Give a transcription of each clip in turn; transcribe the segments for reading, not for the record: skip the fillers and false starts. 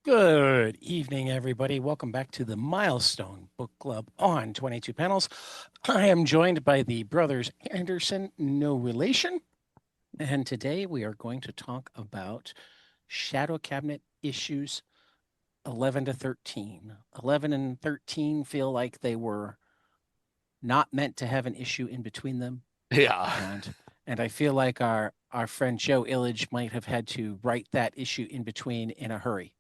Good evening, everybody. Welcome back to the Milestone Book Club on 22 Panels. I am joined by the brothers Anderson, no relation. And today we are going to talk about Shadow Cabinet issues 11 to 13. 11 and 13 feel like they were not meant to have an issue in between them. Yeah. And I feel like our friend Joe Illage might have had to write that issue in between in a hurry.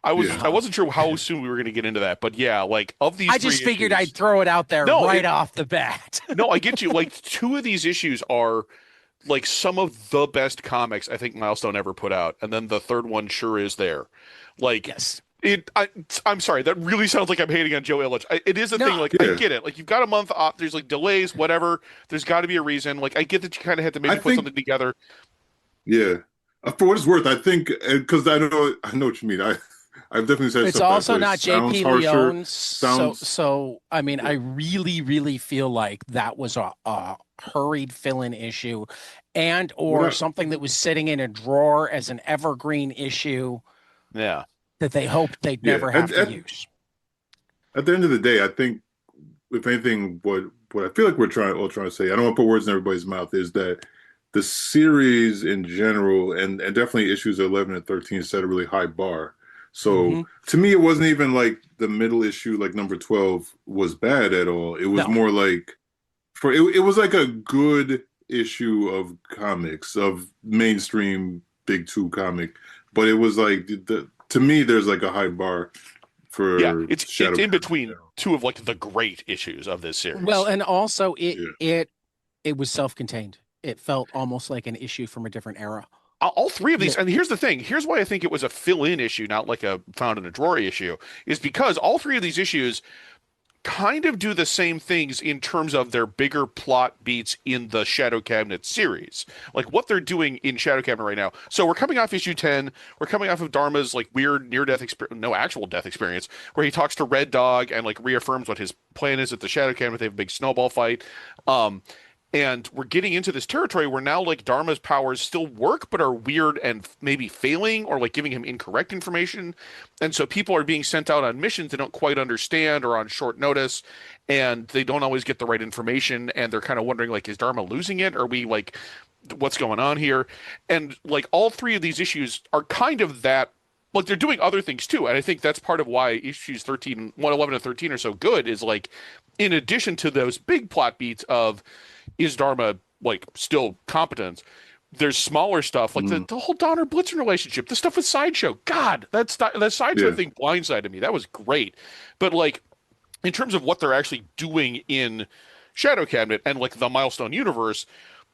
I Uh, wasn't sure how soon we were going to get into that, but yeah, like of these I three just figured issues. I'd throw it out there No, right it off the bat. no, I get you. Like two of these issues are like some of the best comics I think Milestone ever put out, and then the third one sure is there. Like Yes. I'm sorry, that really sounds like I'm hating on Joe Illich. It is a thing. No, Like I Yeah, get it. Like you've got a month off. There's like delays, whatever. There's got to be a reason. Like I get that you kind of had to I maybe put think something together. yeah. For what it's worth, I think because I know what you mean. I've definitely said it's stuff that also way. not Sounds JP harsher. Leone. So Sounds so I mean, I yeah, really feel like that was a hurried fill-in issue and or without something that was sitting in a drawer as an evergreen issue Yeah. that they hoped they'd yeah. never At, have to at use. at the end of the day, I think if anything, what I feel like we're trying to say, I don't want to put words in everybody's mouth, is that the series in general and definitely issues 11 and 13 set a really high bar. Mm-hmm. So to me, it wasn't even like the middle issue, like number 12, was bad at all. It was No. more like it was like a good issue of comics of mainstream big two comic, but it was like to me there's like a high bar Yeah, for it's Shadow in Cat in between general. two of like the great issues of this Well, series. and also Yeah. it was self-contained. It felt almost like an issue from a different era. All three of these, Yeah. and here's the thing, here's why I think it was a fill-in issue, not like a found in a drawer issue, is because all three of these issues kind of do the same things in terms of their bigger plot beats in the Shadow Cabinet series. Like what they're doing in Shadow Cabinet right now. So we're coming off issue 10. We're coming off of Dharma's like weird near-death experience, no actual death experience, where he talks to Red Dog and like reaffirms what his plan is at the Shadow Cabinet. They have a big snowball fight. Um, and we're getting into this territory where now like Dharma's powers still work but are weird and maybe failing or like giving him incorrect information, and so people are being sent out on missions they don't quite understand or on short notice, and they don't always get the right information, and they're kind of wondering like, is Dharma losing it? Are we like, what's going on here? And like all three of these issues are kind of that. Like they're doing other things too, and I think that's part of why issues 13, 111 and 13 are so good, is like in addition to those big plot beats of is Dharma like still competent? There's smaller stuff like Mhm. the whole Donner Blitzen relationship, the stuff with Sideshow. God, that Sideshow Yeah. thing blindsided me. That was great. But like in terms of what they're actually doing in Shadow Cabinet and like the Milestone universe,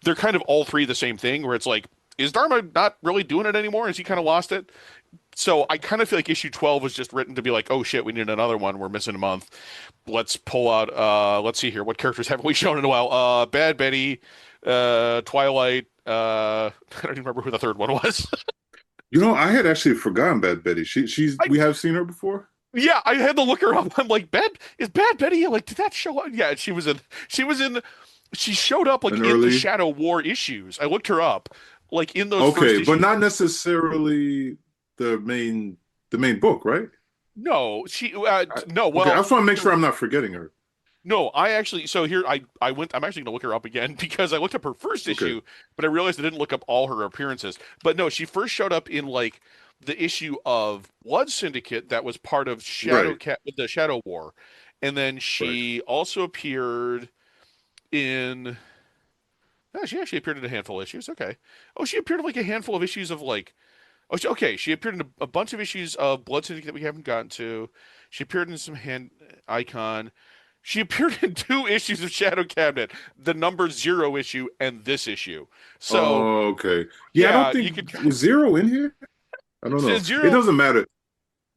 they're kind of all three the same thing. Where it's like, is Dharma not really doing it anymore? Has he kind of lost it? So I kind of feel like issue 12 was just written to be like, oh shit, we need another one. We're missing a month. Let's pull out let's see here. What characters haven't we shown in a while? Bad Betty, Twilight, I don't even remember who the third one was. I had actually forgotten Bad Betty. She's I we have seen her before. Yeah, I had to look her up. I'm like, Bad Betty? Like, did that show up? Yeah, she showed up like An in the early. Shadow War issues. I looked her up. Like in those first Okay, but issues. not necessarily the main book, right? No, no, Okay, I well, just want to make sure I'm not forgetting her. no, I actually, so here I'm actually gonna look her up again because I looked up her first Okay, issue, but I realized I didn't look up all her appearances. But no, she first showed up in like the issue of Blood Syndicate that was part of right, the Shadow War. And then right. she also appeared in she actually appeared in a handful of issues. Okay. Oh, she appeared in like a handful of issues of like okay, she appeared in a bunch of issues of Blood Syndicate that we haven't gotten to. She appeared in some hand icon. She appeared in two issues of Shadow Cabinet, the number zero issue and this issue. So Oh, okay. Yeah, I don't yeah, you think could was Zero in here. I don't know. It zero. doesn't matter.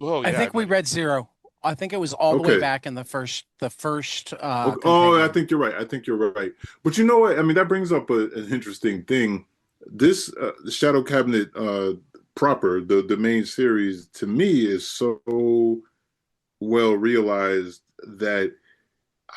Oh I yeah, think we read zero. I think it was all the way Okay. back in the first Okay. Oh, I compendium. think you're right. I think you're right. But you know what? I mean, that brings up an interesting thing. This Shadow Cabinet proper, the main series, to me is so well realized that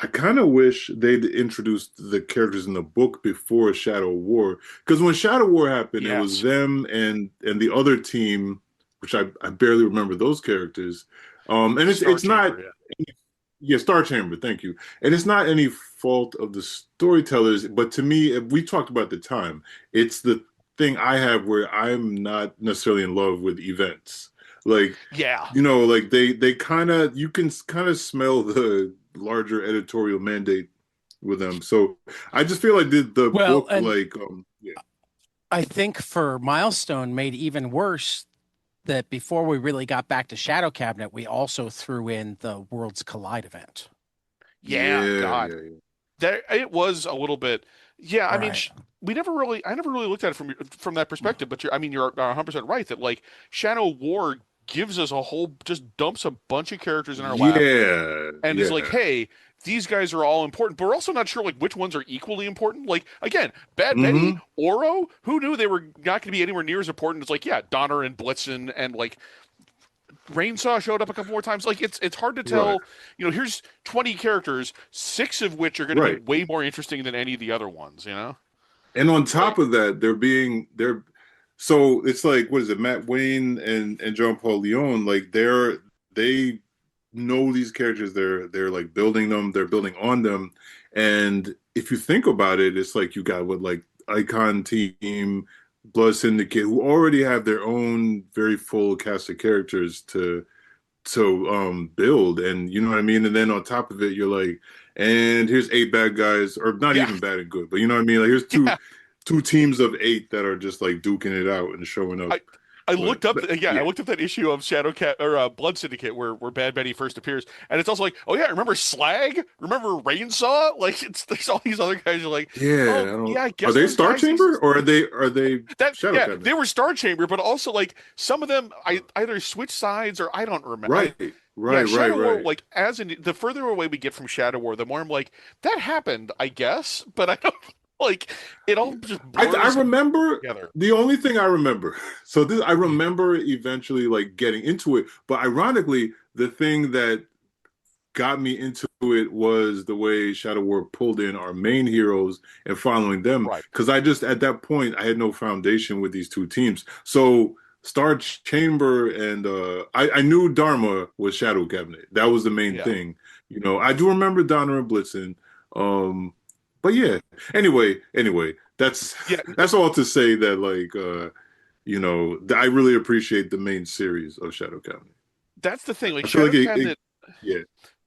I kind of wish they'd introduced the characters in the book before Shadow War. Because when Shadow War happened, it was yes, them and the other team which I barely remember those characters. And Star it's not Chamber, yeah. yeah, Star Chamber, thank you. And it's not any fault of the storytellers, but to me, if we talked about the time, it's the thing I have where I'm not necessarily in love with events. Like, Yeah. like they kind of you can kind of smell the larger editorial mandate with them. So I just feel like the Well, book, and like, yeah. I think for Milestone made even worse that before we really got back to Shadow Cabinet, we also threw in the Worlds Collide event. Yeah, Yeah, God. yeah, yeah. There it was a little bit. Yeah, I mean, Right. I never really looked at it from that perspective. But I mean, you're 100% right that like Shadow War gives us a whole, just dumps a bunch of characters in our lap, Yeah, and is like, yeah. hey, these guys are all important, but we're also not sure like which ones are equally important. Like again, Bad Betty, Hmm. Oro, who knew they were not going to be anywhere near as important as like yeah, Donner and Blitzen and like Rainsaw showed up a couple more times. Like it's hard to Right, tell. Here's 20 characters, six of which are going to be right. way more interesting than any of the other ones. And on top Like of that, they're so it's like what is it, Matt Wayne and John Paul Leon, like they know these characters, they're like building them, they're building on them. And if you think about it, it's like you got what like Icon Team, Blood Syndicate, who already have their own very full cast of characters to build, and you know what I mean. And then on top of it, you're like, and here's eight bad guys, or not yeah, even bad and good, but you know what I mean. Like here's yeah. two teams of eight that are just like duking it out and showing up. I I But, looked up yeah, I yeah, looked up that issue of Shadow Cat or Blood Syndicate where Bad Betty first appears, and it's also like, oh yeah, remember Slag? Remember Rainsaw? Like it's there's all these other guys who are like, yeah. I oh don't. yeah, I Are guess they those Star guys Chamber exist. or are they That Shadow yeah, Cabinet? they were Star Chamber, but also like some of them I either switch sides or I don't remember. Right, Yeah, right, right, Shadow War, right. like as in the further away we get from Shadow War, the more I'm like, that happened, I guess, but I don't like it all just I blurs remember together. the only thing I remember. So this I remember eventually like getting into it, but ironically, the thing that got me into it was the way Shadow War pulled in our main heroes and following them. Right. Because I just at that point I had no foundation with these two teams. So Star Chamber and I knew Dharma was Shadow Cabinet. That was the main Yeah. thing. I do remember Donner and Blitzen. Um, but yeah. Anyway, that's Yeah, that's all to say that like I really appreciate the main series of Shadow Cabinet. that's the thing. Like I feel like Shadow it Cabinet, yeah.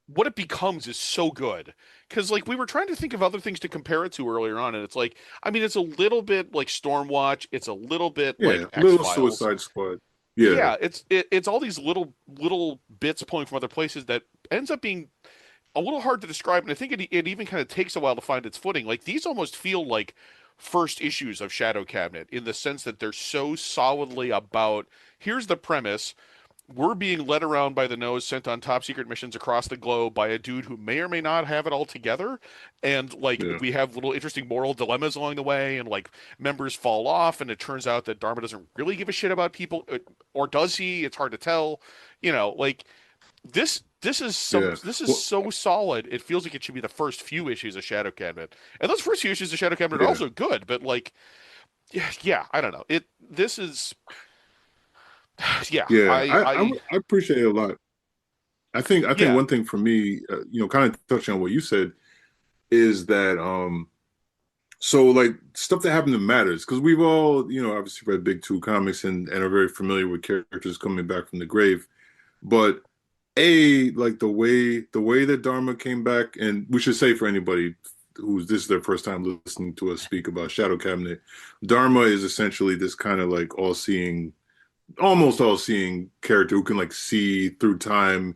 what it becomes is so good. Because like we were trying to think of other things to compare it to earlier on, and it's like, I mean, it's a little bit like Stormwatch, it's a little bit like Yeah, X little Files. Suicide Squad. Yeah, Yeah, it's all these little bits pulling from other places that ends up being a little hard to describe, and I think it even kind of takes a while to find its footing. Like these almost feel like first issues of Shadow Cabinet in the sense that they're so solidly about here's the premise. We're being led around by the nose, sent on top secret missions across the globe by a dude who may or may not have it all together. And like yeah, we have little interesting moral dilemmas along the way, and like members fall off, and it turns out that Dharma doesn't really give a shit about people, or does he? It's hard to tell. Like yeah. this is Well, so solid. It feels like it should be the first few issues of Shadow Cabinet, and those first few issues of Shadow Cabinet are yeah, also good. But like, yeah, I don't know. This is yeah, yeah. I I appreciate it a lot. I think yeah, one thing for me, kind of touching on what you said, is that so like stuff that happened to matters because we've all obviously read Big Two comics and are very familiar with characters coming back from the grave, but like the way that Dharma came back, and we should say for anybody who's this is their first time listening to us speak about Shadow Cabinet, Dharma is essentially this kind of like all-seeing, almost all-seeing character who can like see through time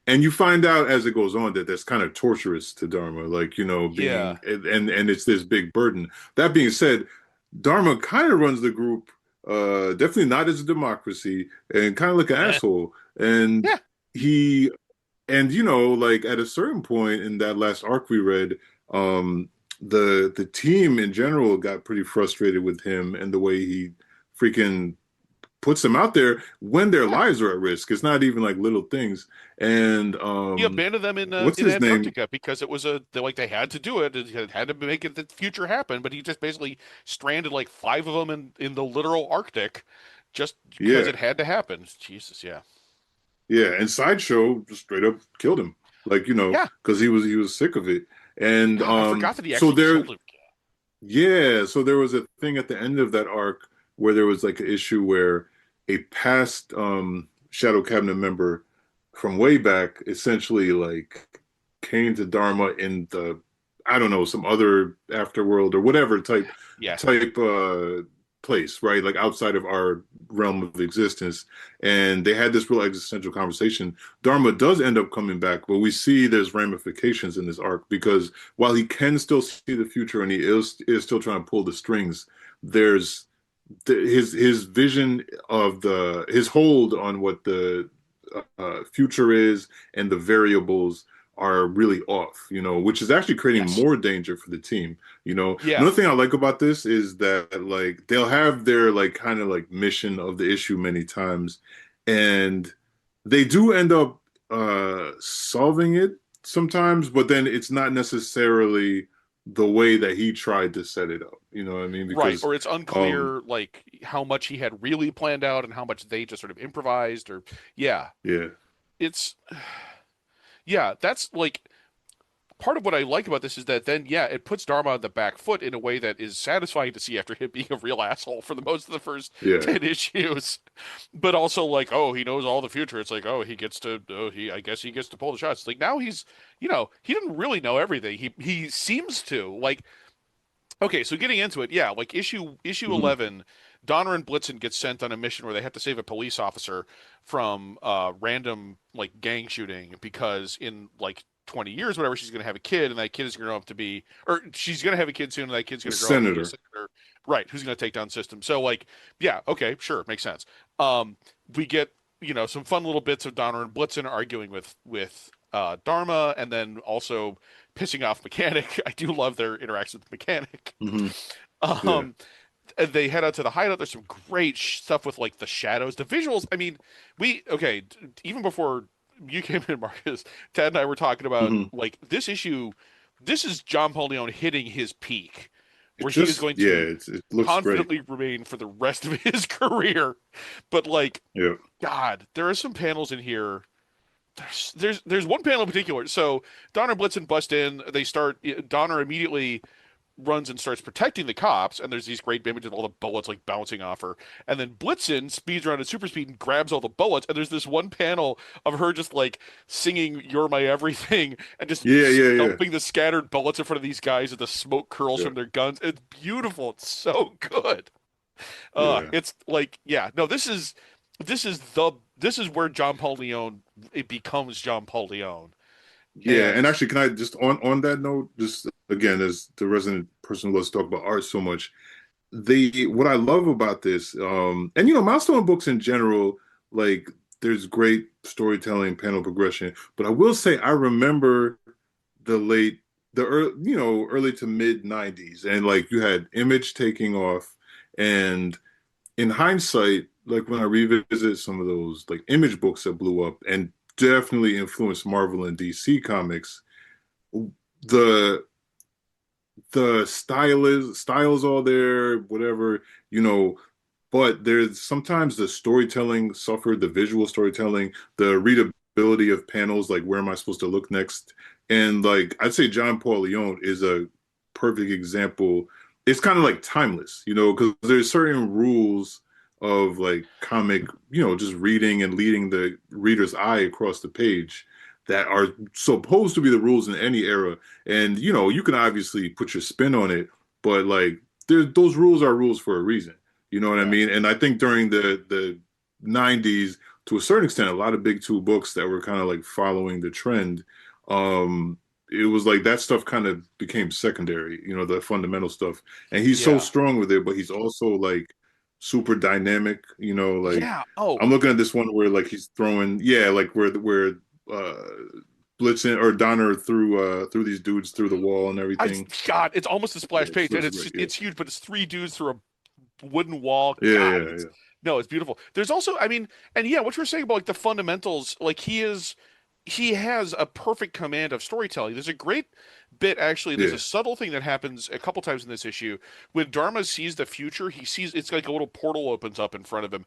and you find out as it goes on that that's kind of torturous to Dharma, like yeah. being and it's this big burden. That being said, Dharma kind of runs the group, definitely not as a democracy, and kind of like an Eh. asshole. And Yeah, he, and like at a certain point in that last arc we read, the team in general got pretty frustrated with him and the way he freaking puts them out there when their yeah. lives are at risk. It's not even like little things. And He abandoned them what's in his name? Antarctica because it was they had to do it. It had to make it the future happen. But he just basically stranded like five of them in the literal Arctic, just because Yeah, it had to happen. Jesus, yeah. yeah. And Sideshow just straight up killed him, like Yeah. because he was sick of it. And God, I forgot that he so actually there, killed him. yeah, so there was a thing at the end of that arc where there was like an issue where a past Shadow Cabinet member from way back essentially like came to Dharma in the, I don't know, some other afterworld or whatever type Yes. type place, right? Like outside of our realm of existence. And they had this real existential conversation. Dharma does end up coming back, but we see there's ramifications in this arc because while he can still see the future and he is still trying to pull the strings, there's his vision of his hold on what the future is and the variables are really off, which is actually creating Yes. more danger for the team. Yeah. Another thing I like about this is that like they'll have their like kind of like mission of the issue many times, and they do end up solving it sometimes, but then it's not necessarily the way that he tried to set it up. You know what I mean? Right. Because Or it's um unclear like how much he had really planned out and how much they just sort of improvised or yeah. yeah. It's yeah, that's like part of what I like about this is that then, yeah, it puts Dharma on the back foot in a way that is satisfying to see after him being a real asshole for the most of the first Yeah. 10 issues. But also like, oh, he knows all the future. It's like, oh, I guess he gets to pull the shots. It's like now he didn't really know everything. He seems to. Like, okay, so getting into it, yeah, like issue Mhm. 11, Donner and Blitzen get sent on a mission where they have to save a police officer from random like gang shooting because in like 20 years, whatever, she's going to have a kid and that kid is going to grow up to be, or she's going to have a kid soon and that kid's The going to grow up to be a senator. senator, right? Who's going to take down the system? So like, yeah, okay, sure, makes sense. We get some fun little bits of Donner and Blitzen arguing with Dharma, and then also pissing off Mechanic. I do love their interaction with Mechanic. Hmm. Yeah. Um, and they head out to the hideout. There's some great stuff with like the shadows, the visuals. I mean, even before you came in, Marcus, Ted and I were talking about Hmm. like this issue. This is John Paul Leon hitting his peak, It where he is just, going yeah, to it looks great. confidently remain for the rest of his career. But like, Yeah. God, there are some panels in here. There's one panel in particular. So Donner Blitzen bust in. They start. Donner immediately runs and starts protecting the cops, and there's these great images of all the bullets like bouncing off her. And then Blitzen speeds around at super speed and grabs all the bullets. And there's this one panel of her just like singing "You're My Everything" and just Yeah, yeah, yeah. dumping the scattered bullets in front of these guys, and the smoke curls Yeah. from their guns. It's beautiful. It's so good. Yeah. It's like, yeah, no, this is where John Paul Leon it becomes John Paul Leon. Yeah. And And actually, can I just on that note, just again, as the resident person who loves to talk about art so much, what I love about this, and Milestone books in general, like there's great storytelling, panel progression, but I will say I remember the late, the early, early to mid '90s, and like you had Image taking off, and in hindsight, like when I revisit some of those like Image books that blew up and definitely influenced Marvel and DC comics, the styles all there, whatever, but there's sometimes the storytelling suffered, the visual storytelling, the readability of panels, like where am I supposed to look next? And like I'd say John Paul Leon is a perfect example. It's kind of like timeless, because there's certain rules of like comic, just reading and leading the reader's eye across the page that are supposed to be the rules in any era. And you can obviously put your spin on it, but like those rules are rules for a reason. You know what I yeah, mean? And I think during the '90s, to a certain extent, a lot of big two books that were kind of like following the trend. It was like that stuff kind of became secondary, the fundamental stuff. And he's so yeah, strong with it, but he's also like super dynamic. Like yeah. Oh, I'm looking at this one where like he's throwing, yeah, like where uh Blitzen or Donner through these dudes through the wall and I everything. God, it's almost a Yeah, splash it page, and looks great. Yeah, it's huge, but it's three dudes through a wooden wall. yeah, God, yeah, it's yeah. no, it's beautiful. There's also, I mean, and yeah, what you were saying about like the fundamentals, like he is. he has a perfect command of storytelling. There's a great bit, actually. There's a Yeah. subtle thing that happens a couple times in this issue. When Dharma sees the future, he sees it's like a little portal opens up in front of him.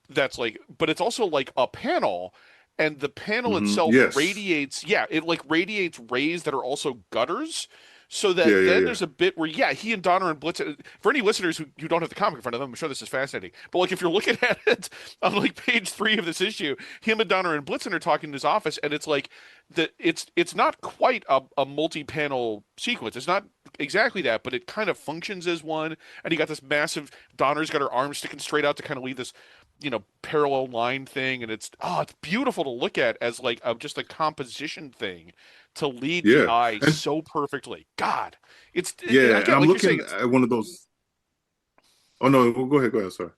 That's like, but it's also like a panel, and the panel itself Yes. radiates. Yeah, it like radiates rays that are also gutters. So Yeah, that yeah, then yeah. there's a bit where, yeah, he and Donner and Blitz. For any listeners who don't have the comic in front of them, I'm sure this is fascinating. But like, if you're looking at it on like page 3 of this issue, him and Donner and Blitzen are talking in his office, and it's like it's not quite a multi-panel sequence. It's not exactly that, but it kind of functions as one. And you got this massive Donner's got her arms sticking straight out to kind of leave this, parallel line thing, and it's beautiful to look at as like just a composition thing to lead the Yeah. eye And so perfectly. God, yeah, and again, I'm like you're saying, looking at one of those. Oh no, well, go ahead, go ahead. Sorry.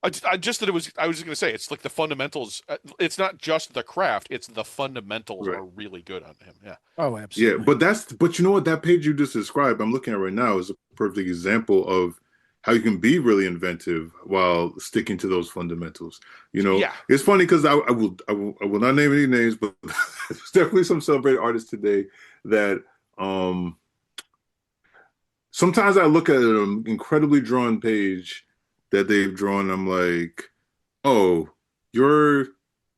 I just that it was. I was just gonna say it's like the fundamentals. It's not just the craft; it's the fundamentals Right. are really good on him. Yeah. Oh, Yeah, absolutely. but you know what? That page you just described, I'm looking at right now, is a perfect example of how you can be really inventive while sticking to those fundamentals. Yeah. It's funny because I will not name any names, but there's definitely some celebrated artists today that sometimes I look at an incredibly drawn page that they've drawn. I'm like, oh, you're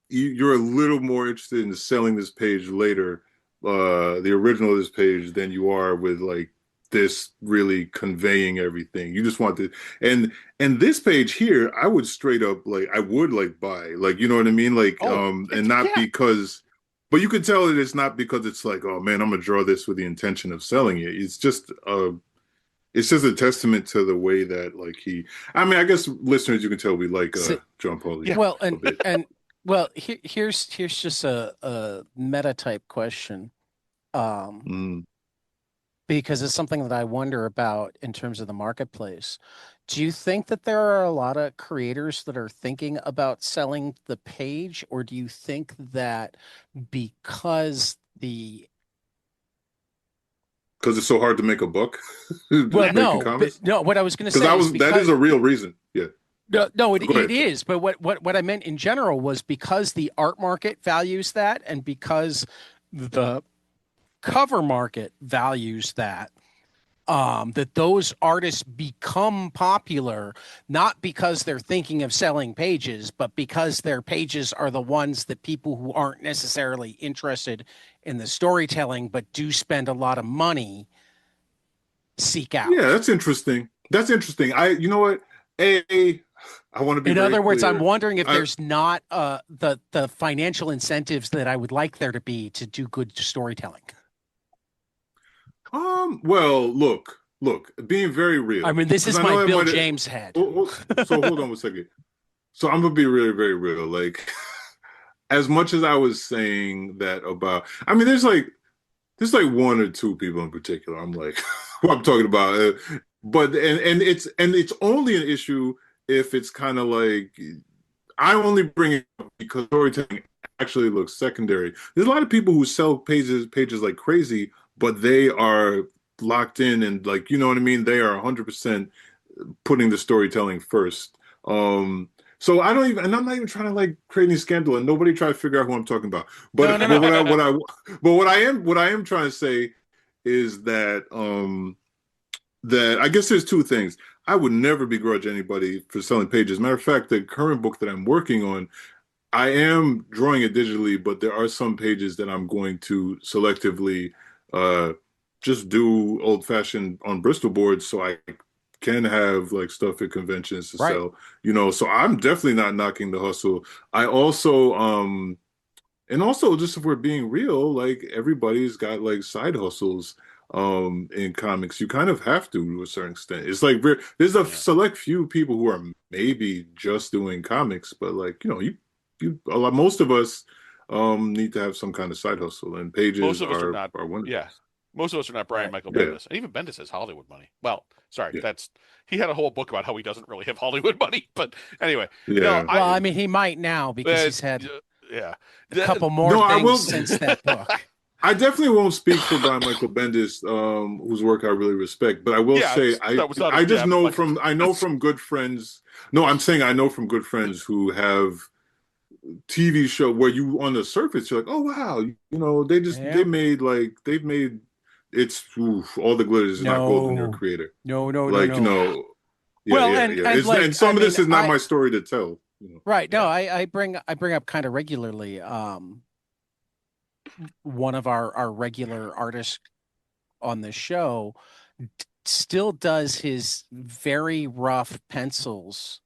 you're a little more interested in selling this page later, the original of this page, than you are with like this really conveying everything. You just want to, and this page here, I would straight up like I would like buy, like you know what I mean, like Oh, and not yeah. because, but you could tell that it's not because it's like, oh man, I'm gonna draw this with the intention of selling it. It's just a testament to the way that like I mean, I guess listeners, you can tell we like So, John Pauly Yeah. well, a bit. here's just a meta type question. Um, Mm. because it's something that I wonder about in terms of the marketplace. Do you think that there are a lot of creators that are thinking about selling the page, or do you think that because the Because it's so hard to make a buck well, making no, but comics. no, what I was going to Because say is that is because a real reason. Yeah. no, Go it ahead. is, but what I meant in general was because the art market values that, and because the cover market values that, that those artists become popular not because they're thinking of selling pages, but because their pages are the ones that people who aren't necessarily interested in the storytelling but do spend a lot of money seek Yeah, out. that's interesting. That's interesting. You know what? A, I want to be In very other words, I'm clear. wondering if I, there's not the financial incentives that I would like there to be to do good storytelling. well, look, being very I real, mean, this because is I my know that Bill might. James head. So hold on one second. So I'm gonna be really, very real. Like, as much as I was saying that about, I mean, there's like one or two people in particular. I'm like, who I'm talking about. But and it's only an issue if it's kind of like I only bring it up because storytelling actually looks secondary. There's a lot of people who sell pages like crazy, but they are locked in and like you know what I mean. They are 100% putting the storytelling first. So I don't even, and I'm not even trying to like create any scandal, and nobody try to figure out who I'm talking about. No, But no, but no. what I am trying to say is that I guess there's two things. I would never begrudge anybody for selling pages. Matter of fact, the current book that I'm working on, I am drawing it digitally, but there are some pages that I'm going to selectively uh, just do old fashioned on Bristol boards so I can have like stuff at conventions to Right. sell. So I'm definitely not knocking the hustle. I also and also just if we're being real, like everybody's got like side hustles in comics. You kind of have to a certain extent. It's like there's a Yeah. select few people who are maybe just doing comics, but like you a lot most of us need to have some kind of side hustle, and Most pages of us are are not. are one of Yeah. those. Most of us are not Brian Right. Michael Yeah, Bendis. And even Bendis has Hollywood money. Well, sorry, yeah, he had a whole book about how he doesn't really have Hollywood money. But anyway, no, yeah, Well, I, I mean, he might now because uh, he's had yeah. a couple more no, I things will. since that book. I definitely won't speak for Brian Michael Bendis, whose work I really respect, but I will Yeah, say I that was not a I just jab at know Michael from I know Bendis. from good friends. No, I'm saying I know from good friends who have TV show where you on the surface you're like, oh wow, they Yeah. made like they've made it's oof, all the glitter is not gold in their No, creator. no, no, no, Like, no. yeah, Well, yeah, and yeah. and It's like and I some of mean, this is not my story to tell. right. No, Yeah. I bring up kind of regularly. One of our regular artists on the show still does his very rough pencils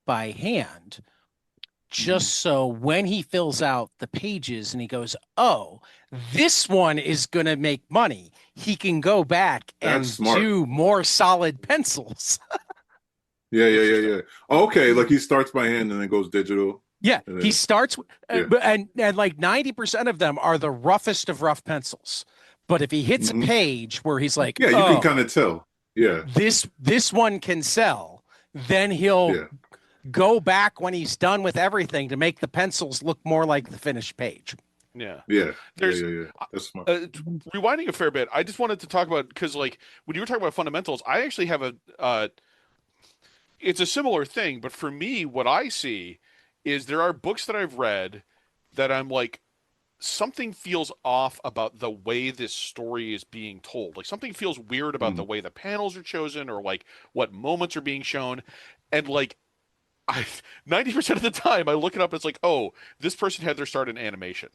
by hand, Mhm. just so when he fills out the pages and he goes, oh, this one is going to make money, he can go back That's and smart. do more solid pencils. Yeah, yeah, yeah, Interesting. yeah. Okay, like he starts by hand and then goes digital. Yeah, And he then starts yeah. and like 90% of them are the roughest of rough pencils. But if he hits a Hmm. page where he's like, Yeah, you can kind "Oh, of tell. Yeah, this one can sell," then he'll yeah, go back when he's done with everything to make the pencils look more like the finished page. Yeah. yeah, yeah, There's yeah, yeah. That's smart. rewinding a fair bit. I just wanted to talk about because like when you were talking about fundamentals, I actually have a it's a similar thing, but for me, what I see is there are books that I've read that I'm like something feels off about the way this story is being told. Like something feels weird about the Mm. way the panels are chosen or like what moments are being shown. And like I 90% of the time I look it up, it's like, oh, this person had their start in animation.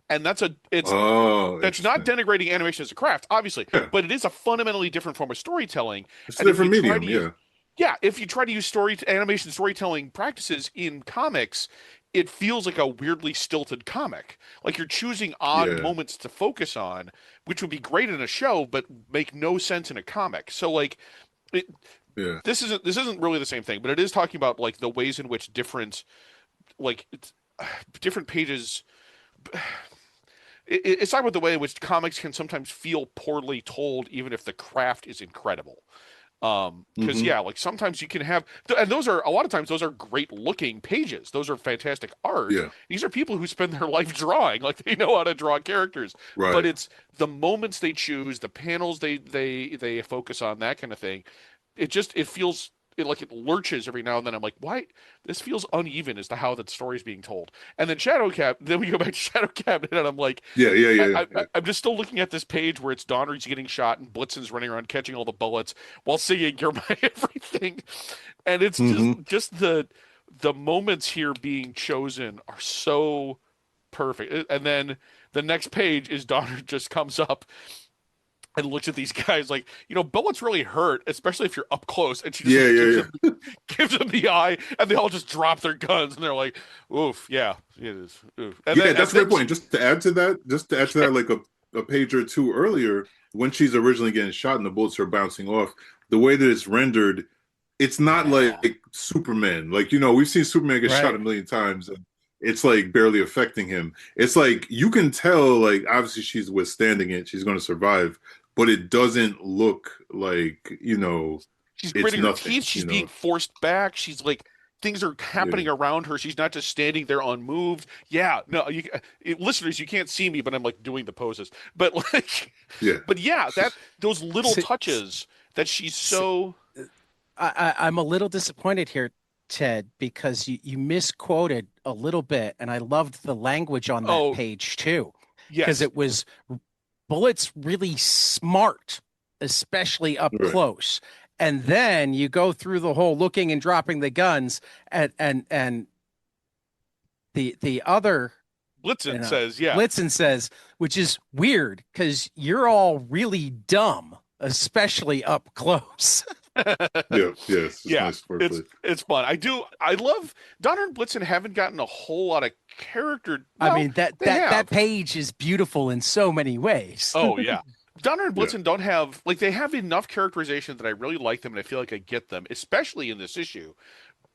And Oh, that's not interesting. denigrating animation as a craft, obviously, Yeah, but it is a fundamentally different form of storytelling. it's a And if you different try to medium. use, Yeah, yeah, if you try to use animation storytelling practices in comics, it feels like a weirdly stilted comic. Like you're choosing odd yeah, moments to focus on, which would be great in a show, but make no sense in a comic. So like, it, yeah. this isn't really the same thing, but it is talking about like the ways in which like different pages it's talking about the way in which comics can sometimes feel poorly told, even if the craft is incredible. Because Hmm. yeah, like sometimes you can have, and those are a lot of times those are great looking pages. Those are fantastic art. Yeah, These are people who spend their life drawing, like they know how to draw characters. But right. it's the moments they choose, the panels they focus on, that kind of thing. It feels like it lurches every now and then. I'm like, why? This feels uneven as to how that story is being told. And then then we go back to Shadow Cabinet, and I'm like, Yeah, yeah, yeah, yeah. I'm just still looking at this page where it's Donner's getting shot and Blitzen's running around catching all the bullets while singing "You're My Everything," and it's Hmm. just the moments here being chosen are so perfect. And then the next page is Donner just comes up and looks at these guys like, bullets really hurt, especially if you're up close. And she just Yeah, like yeah, yeah. gives them the eye, and they all just drop their guns, and they're like, "Oof, yeah, it is." Oof. Yeah, And that's a then great point. Just to add to that, like a page or two earlier, when she's originally getting shot and the bullets are bouncing off, the way that it's rendered, it's not Yeah. like Superman. Like, we've seen Superman get shot Right. a million times and it's like barely affecting him. It's like you can tell, like, obviously she's withstanding it, she's going to survive, but it doesn't look like, she's it's gritting her nothing, teeth. She's being forced back. She's like, things are Yeah. happening around her. She's not just standing there unmoved. Yeah, no, listeners, you can't see me, but I'm like doing the poses. But like, Yeah. but yeah, that those little S- touches that she's s- so. I'm a little disappointed here, Ted, because you misquoted a little bit, and I loved the language on that Oh, page too, because yes, it was bullets really smart, especially up Right. close. And then you go through the whole looking and dropping the guns, and the other Blitzen says, yeah. Blitzen says, which is weird because you're all really dumb, especially up close. Yeah. Yeah. It's Yeah, nice wordplay. it's fun. I love Donner and Blitzen haven't gotten a whole lot of character. I Well, mean that they that that have. page is beautiful in so many ways. Oh yeah. Donner and Yeah. Blitzen don't have like they have enough characterization that I really like them and I feel like I get them, especially in this issue.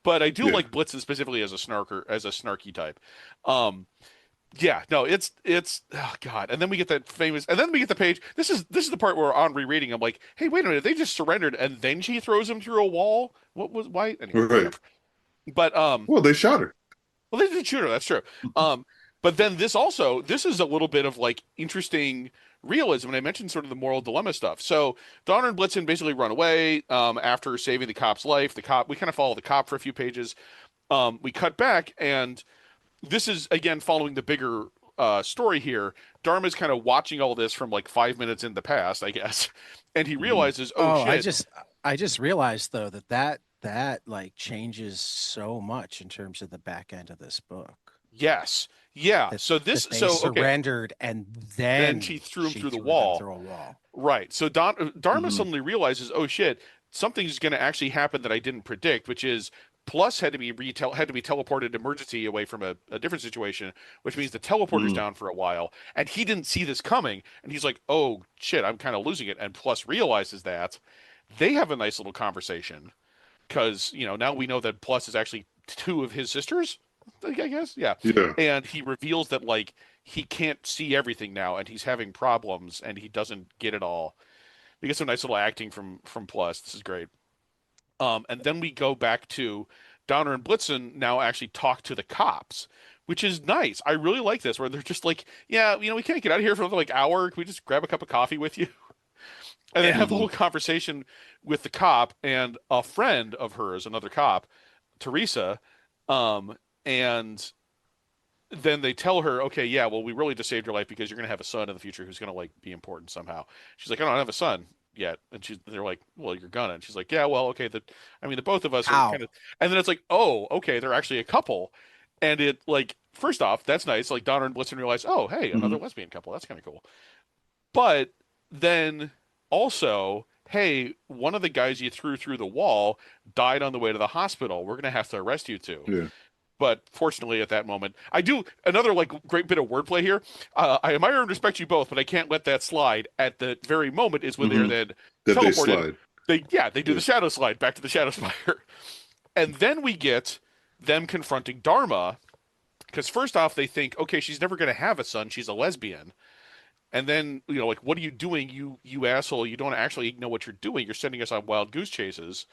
But I do Yeah. like Blitzen specifically as as a snarky type. Um yeah, no, it's oh god. And then we get that famous and then we get the page. This is the part where on rereading I'm like, "Hey, wait a minute. They just surrendered and then she throws him through a wall?" What was why anyway, Right. whatever. But Well, they shot her. well, they did shoot her. That's true. Um, but then this is a little bit of like interesting realism, and I mentioned sort of the moral dilemma stuff. So Donner and Blitzen basically run away after saving the cop's life. The cop, we kind of follow the cop for a few pages, We cut back, and this is again following the bigger story here. Dharma's kind of watching all this from like 5 minutes in the past, I guess, and he Hmm. realizes, oh Oh, shit, I just realized though that like changes so much in terms of the back end of this book. yes, yeah. That So that this, they so okay, surrendered and then she then threw him she through the threw them wall. through a wall. Right. So Dharma Hmm. suddenly realizes, oh shit, something's going to actually happen that I didn't predict, which is Plus had to be teleported emergency away from a different situation, which means the teleporter's Hmm. down for a while, and he didn't see this coming, and he's like, oh shit, I'm kind of losing it, and Plus realizes that. They have a nice little conversation because now we know that Plus is actually two of his sisters, I guess, yeah, Yeah. and he reveals that like he can't see everything now, and he's having problems, and he doesn't get it all. We get some nice little acting from Plus. This is great. And then we go back to Donner and Blitzen now actually talk to the cops, which is nice. I really like this, where they're just like, yeah, we can't get out of here for another like hour. Can we just grab a cup of coffee with you? And they Yeah. have a Hmm. whole conversation with the cop and a friend of hers, another cop, Teresa. And then they tell her, okay, yeah, well, we really just saved your life because you're going to have a son in the future who's going to like be important somehow. She's like, I don't have a son yet, and they're like, well, you're gonna. And she's like, yeah, well, okay, the both of us are kind How? of, and then it's like, oh, okay, they're actually a couple, and it like, first off, that's nice. Like Donner and Blitzen realize, oh, hey, Hmm. another lesbian couple, that's kind of cool. But then also, hey, one of the guys you threw through the wall died on the way to the hospital. We're gonna have to arrest you two. Yeah. But fortunately, at that moment, I do another like great bit of wordplay here. I admire and respect you both, but I can't let that slide. At the very moment is when they are Hmm. then That they teleported. slide. They do Yeah. the shadow slide back to the shadow spire, and then we get them confronting Dharma because first off they think, okay, she's never going to have a son. She's a lesbian. And then, like, what are you doing, you asshole? You don't actually know what you're doing. You're sending us on wild goose chases.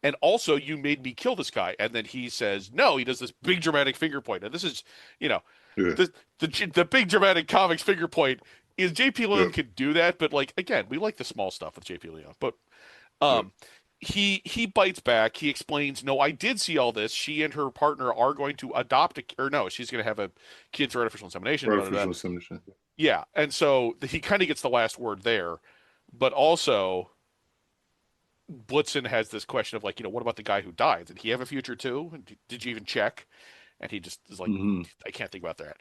And also, you made me kill this guy. And then he says, no, he does this big dramatic finger point. And this is, you know, Yeah. the big dramatic comics finger point is JP Yeah. Leon could do that, but like again, we like the small stuff with JP Leon. But Yeah. um he bites back. He explains, no, I did see all this. She and her partner are going to adopt or no, she's going to have a kid through artificial insemination. Blah, blah, blah. Artificial insemination. Yeah, and so he kind of gets the last word there, but also Blitzen has this question of like, what about the guy who died? Did he have a future too? And did you even check? And he just is like, Hmm. I can't think about that.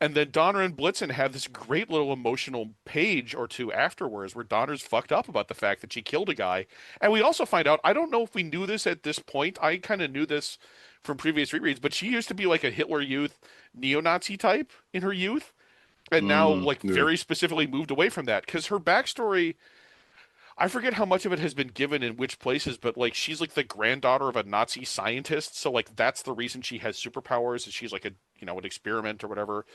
And then Donner and Blitzen have this great little emotional page or two afterwards where Donner's fucked up about the fact that she killed a guy. And we also find out, I don't know if we knew this at this point. I kind of knew this from previous rereads, but she used to be like a Hitler Youth neo-Nazi type in her youth and now Hmm. like Yeah. very specifically moved away from that because her backstory, I forget how much of it has been given in which places, but like she's like the granddaughter of a Nazi scientist, so like that's the reason she has superpowers, is she's like a an experiment or whatever.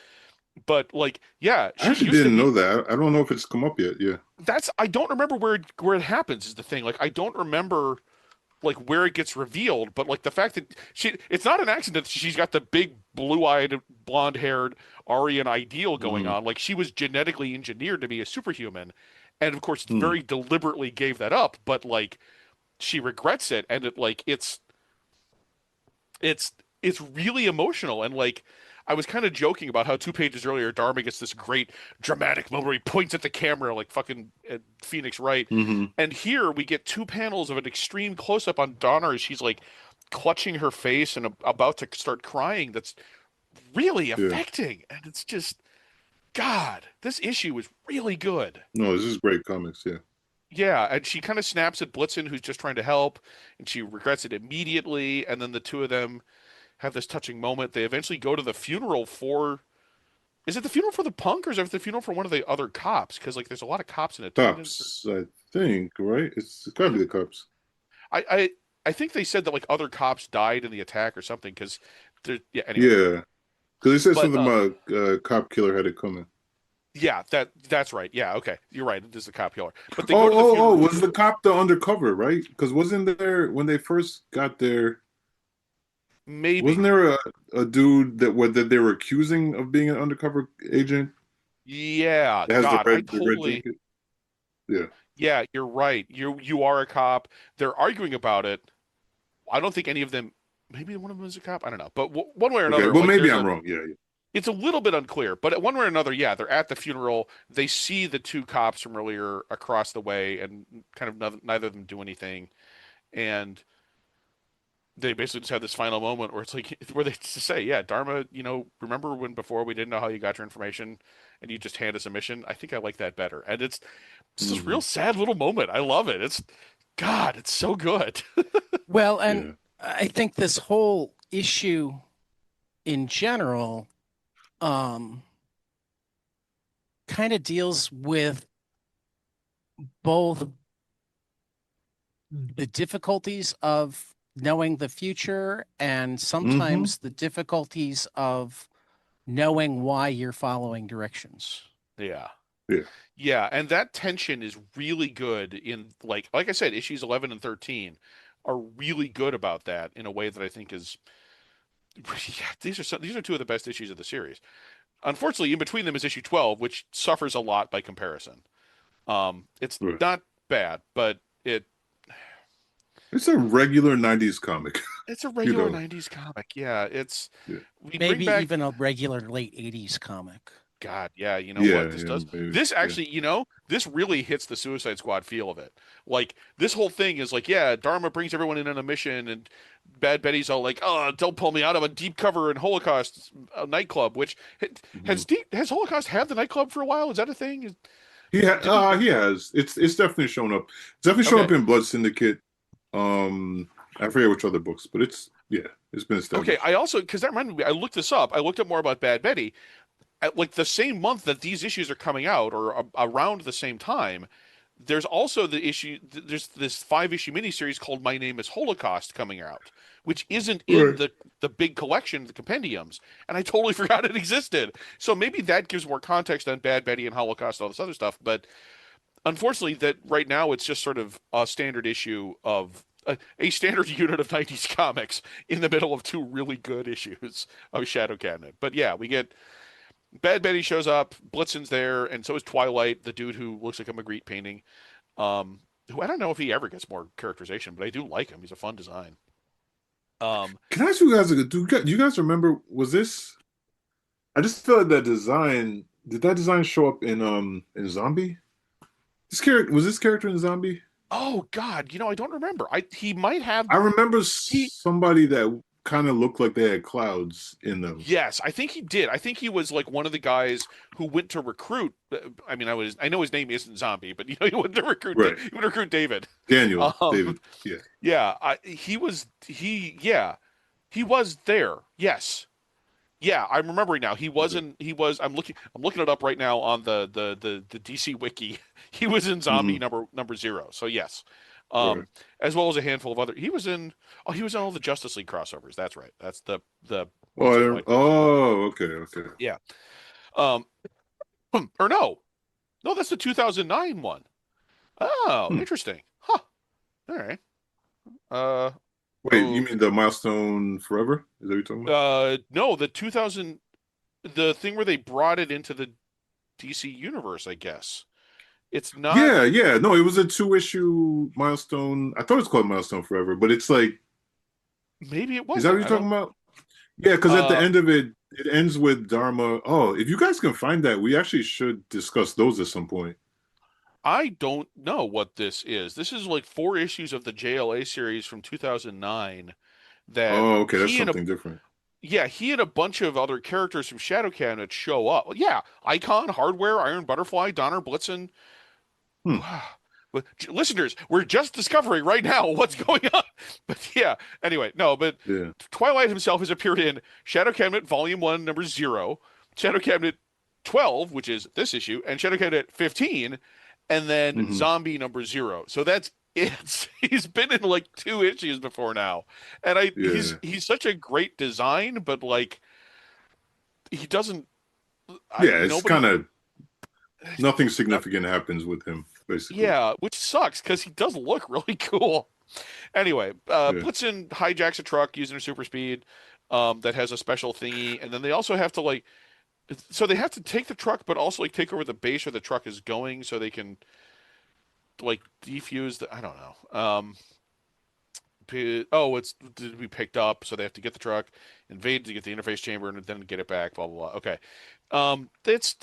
But like, yeah, I she actually used to didn't be. know that. I don't know if it's come up yet. Yeah. That's I don't remember where it happens is the thing. Like I don't remember like where it gets revealed, but like the fact that it's not an accident that she's got the big blue-eyed, blonde-haired Aryan ideal going Hmm. on. Like she was genetically engineered to be a superhuman, and of course Hmm. very deliberately gave that up, but like she regrets it, and it's it's really emotional. And like I was kind of joking about how 2 pages earlier Dharma gets this great dramatic moment where he points at the camera like fucking Phoenix Wright, Hmm. and here we get 2 panels of an extreme close up on Donner as she's like clutching her face and about to start crying. That's really Yeah. affecting, and it's just God, this issue is really good. No, this is great comics. Yeah. Yeah, and she kind of snaps at Blitzen, who's just trying to help, and she regrets it immediately. And then the two of them have this touching moment. They eventually go to the funeral for. Is it the funeral for the punk, or is it the funeral for one of the other cops? Because like, there's a lot of cops in attendance. Cops, I think, right? It's gotta be the cops. I I, I think they said that like other cops died in the attack or something. Because there, yeah. Anyway, Yeah. Because they said but something about cop killer had it coming. yeah, that's right. Yeah, okay, you're right. It is the cop killer. But they go Oh, to the oh, oh, funeral. was the cop the undercover, right? Because wasn't there when they first got there, wasn't Maybe. there a dude that they were accusing of being an undercover agent Yeah, that has God, I the red totally. jacket? Yeah. Yeah, you're right. You are a cop. They're arguing about it. I don't think any of them maybe one of them is a cop. I don't know, but one way or Okay, another, well like maybe there's I'm a wrong. Yeah, yeah. it's a little bit unclear, but one way or another, yeah, they're at the funeral. They see the two cops from earlier across the way, and kind of neither of them do anything, and they basically just have this final moment where it's like where they just say, "Yeah, Dharma, remember when before we didn't know how you got your information, and you just hand us a mission? I think I like that better." And it's this real Hmm. sad little moment. I love it. God, it's so good. Well, and Yeah. I think this whole issue in general um, kind of deals with both the difficulties of knowing the future and Hmm. sometimes the difficulties of knowing why you're following directions. Yeah. Yeah. Yeah, and that tension is really good in like I said, issues 11 and 13 are really good about that in a way that I think is yeah, these are two of the best issues of the series. Unfortunately, in between them is issue 12, which suffers a lot by comparison. It's Right. not bad, but It's a regular '90s comic, it's a you regular know. 90s comic. Yeah, Yeah. we bring Maybe back even a regular late 80s comic. God, yeah, you know what? Yeah. This Yeah. does. Maybe. This Yeah. actually, this really hits the Suicide Squad feel of it. Like this whole thing is like, yeah, Dharma brings everyone in on a mission, and Bad Betty's all like, "Oh, don't pull me out of a deep cover in Holocaust nightclub." Which Hmm. has Holocaust had the nightclub for a while? Is that a thing? Didn't He has. It's definitely shown up. It's definitely shown up okay, in Blood Syndicate. I forget which other books, but it's been okay. established. I also because that reminded me, I looked this up. I looked up more about Bad Betty. At like the same month that these issues are coming out, or around the same time, there's also the issue. There's this 5 issue miniseries called My Name Is Holocaust coming out, which isn't in Right. the big collection, the compendiums, and I totally forgot it existed. So maybe that gives more context on Bad Betty and Holocaust and all this other stuff. But unfortunately, that right now it's just sort of a standard issue of a standard unit of 90s comics in the middle of two really good issues of Shadow Cabinet. But yeah, we get Bad Betty shows up, Blitzen's there, and so is Twilight, the dude who looks like a Magritte painting. Who I don't know if he ever gets more characterization, but I do like him. He's a fun design. Um, Can I ask you guys? Do you guys remember? Was this? I just feel like that design. Did that design show up in Zombie? This character in Zombie? oh God, I don't remember. He might have I remember he somebody that kind of looked like they had clouds in them. yes, I think he did. I think he was like one of the guys who went to recruit. I mean, I know his name isn't Zombie, but he went to recruit. He Right. went to recruit David. Daniel, Um, David. Yeah. yeah, he was there. Yes, yeah, I'm remembering now. He Okay. wasn't. He was. I'm looking it up right now on the DC wiki. He was in Zombie Hmm. number 0. So yes, Right. um, as well as a handful of other. He was in. Oh, he was in all the Justice League crossovers. That's right. That's the ones with Michael. Okay. Okay. Yeah. Um, or no, that's the 2009 one. Oh, Hmm. interesting. Huh. All right. Uh, Wait, you oh, mean the Milestone Forever? Is that what you're talking about? no, the 2000, the thing where they brought it into the DC universe, I guess. It's not. Yeah, yeah. No, it was a two-issue Milestone. I thought it was called Milestone Forever, but it's like, Maybe it is that what wasn't. you're I talking don't. about? Yeah, because at the Uh, end of it, it ends with Dharma. Oh, if you guys can find that, we actually should discuss those at some point. I don't know what this is. This is like 4 issues of the JLA series from 2009 that Oh, okay, that's he and a something different. yeah, he and a bunch of other characters from Shadow Cabinet show up. Well, yeah, Icon, Hardware, Iron Butterfly, Donner Blitzen. Hmm. But listeners, we're just discovering right now what's going on. But yeah, anyway, no, but Yeah. Twilight himself has appeared in Shadow Cabinet Volume 1, number 0, Shadow Cabinet 12, which is this issue, and Shadow Cabinet 15, and then Hmm. Zombie number 0. So that's it. He's been in like 2 issues before now. And Yeah. he's such a great design, but like he doesn't I Yeah, it's nobody kind of nothing significant happens with him, basically. yeah, which sucks because he does look really cool. Anyway, Yeah. Blitzen hijacks a truck using her super speed that has a special thingy, and then they also have to like, so they have to take the truck, but also like take over the base where the truck is going, so they can like defuse the. I don't know. it's to be picked up, so they have to get the truck, invade to get the interface chamber, and then get it back. Blah blah blah. Okay, it's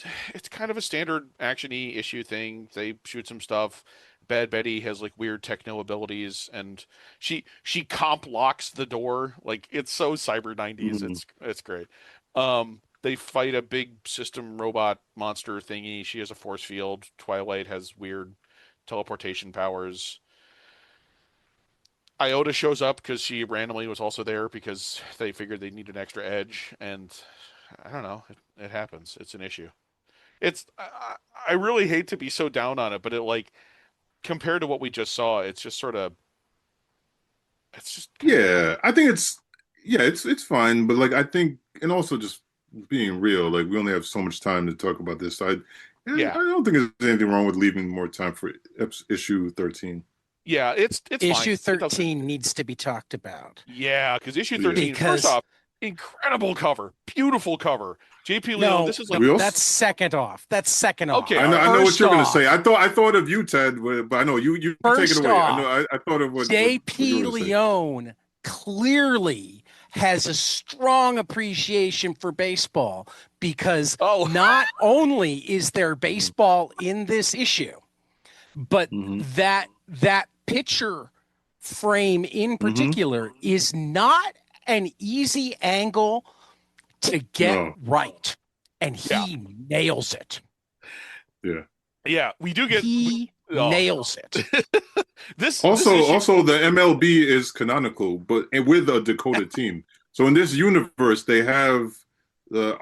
kind of a standard actiony issue thing. They shoot some stuff. Bad Betty has like weird techno abilities, and she comp locks the door. Like it's so cyber 90s. Mhm. It's great. They fight a big system robot monster thingy. She has a force field. Twilight has weird teleportation powers. Iota shows up because she randomly was also there because they figured they need an extra edge, and I don't know. It happens. It's an issue. I really hate to be so down on it, but it like compared to what we just saw, it's just sort of it's just Yeah, I think it's fine, but like I think, and also just being real, like we only have so much time to talk about this. I yeah, don't think there's anything wrong with leaving more time for issue 13. yeah. It's Issue fine. It doesn't. 13 needs to be talked about Yeah, because issue Yeah. 13, first because off, incredible cover, beautiful cover. JP Leone, no, this is no, like Real? that's second off. That's second off. Okay, I know what First you're going to off- say. I thought of you, Ted, but I know you take First it away. I off, know I thought of what JP you were gonna say. Leone clearly has a strong appreciation for baseball because oh not only is there baseball in this issue, but Mhm. that picture frame in particular is not an easy angle to get No. right, and Yeah. he nails it. Yeah. yeah, we do get He oh, nails it. this Also, issue, also the MLB is canonical, but with a Dakota team. So in this universe, they have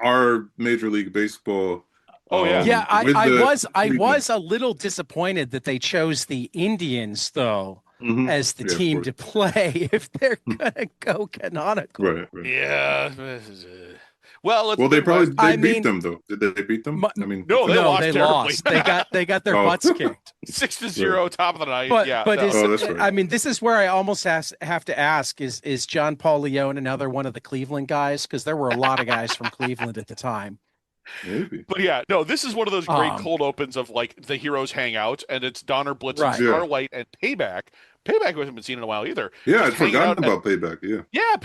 our Major League Baseball. Oh, yeah. Yeah, I was Cleveland. a little disappointed that they chose the Indians though Mhm. as the Yeah, of team course. to play if they're gonna go canonical. Right. yeah. Well, it's Well, they Midwest. probably I beat mean, them though. Did they beat them? I mean, No, they no, lost they terribly. lost. They got their Oh. butts kicked. 6-0, top of the ninth. But yeah, but no. is, Oh, that's right. I mean, this is where I almost have to ask: is John Paul Leone another one of the Cleveland guys? Because there were a lot of guys from Cleveland at the time. maybe. But yeah, no, this is one of those great Um, cold opens of like the heroes hang out, and it's Donner, Blitz, and Right. Yeah. Starlight and Payback. Payback hasn't been seen in a while either. Yeah, I'd Just hanging forgotten out about Payback. Yeah. Yeah,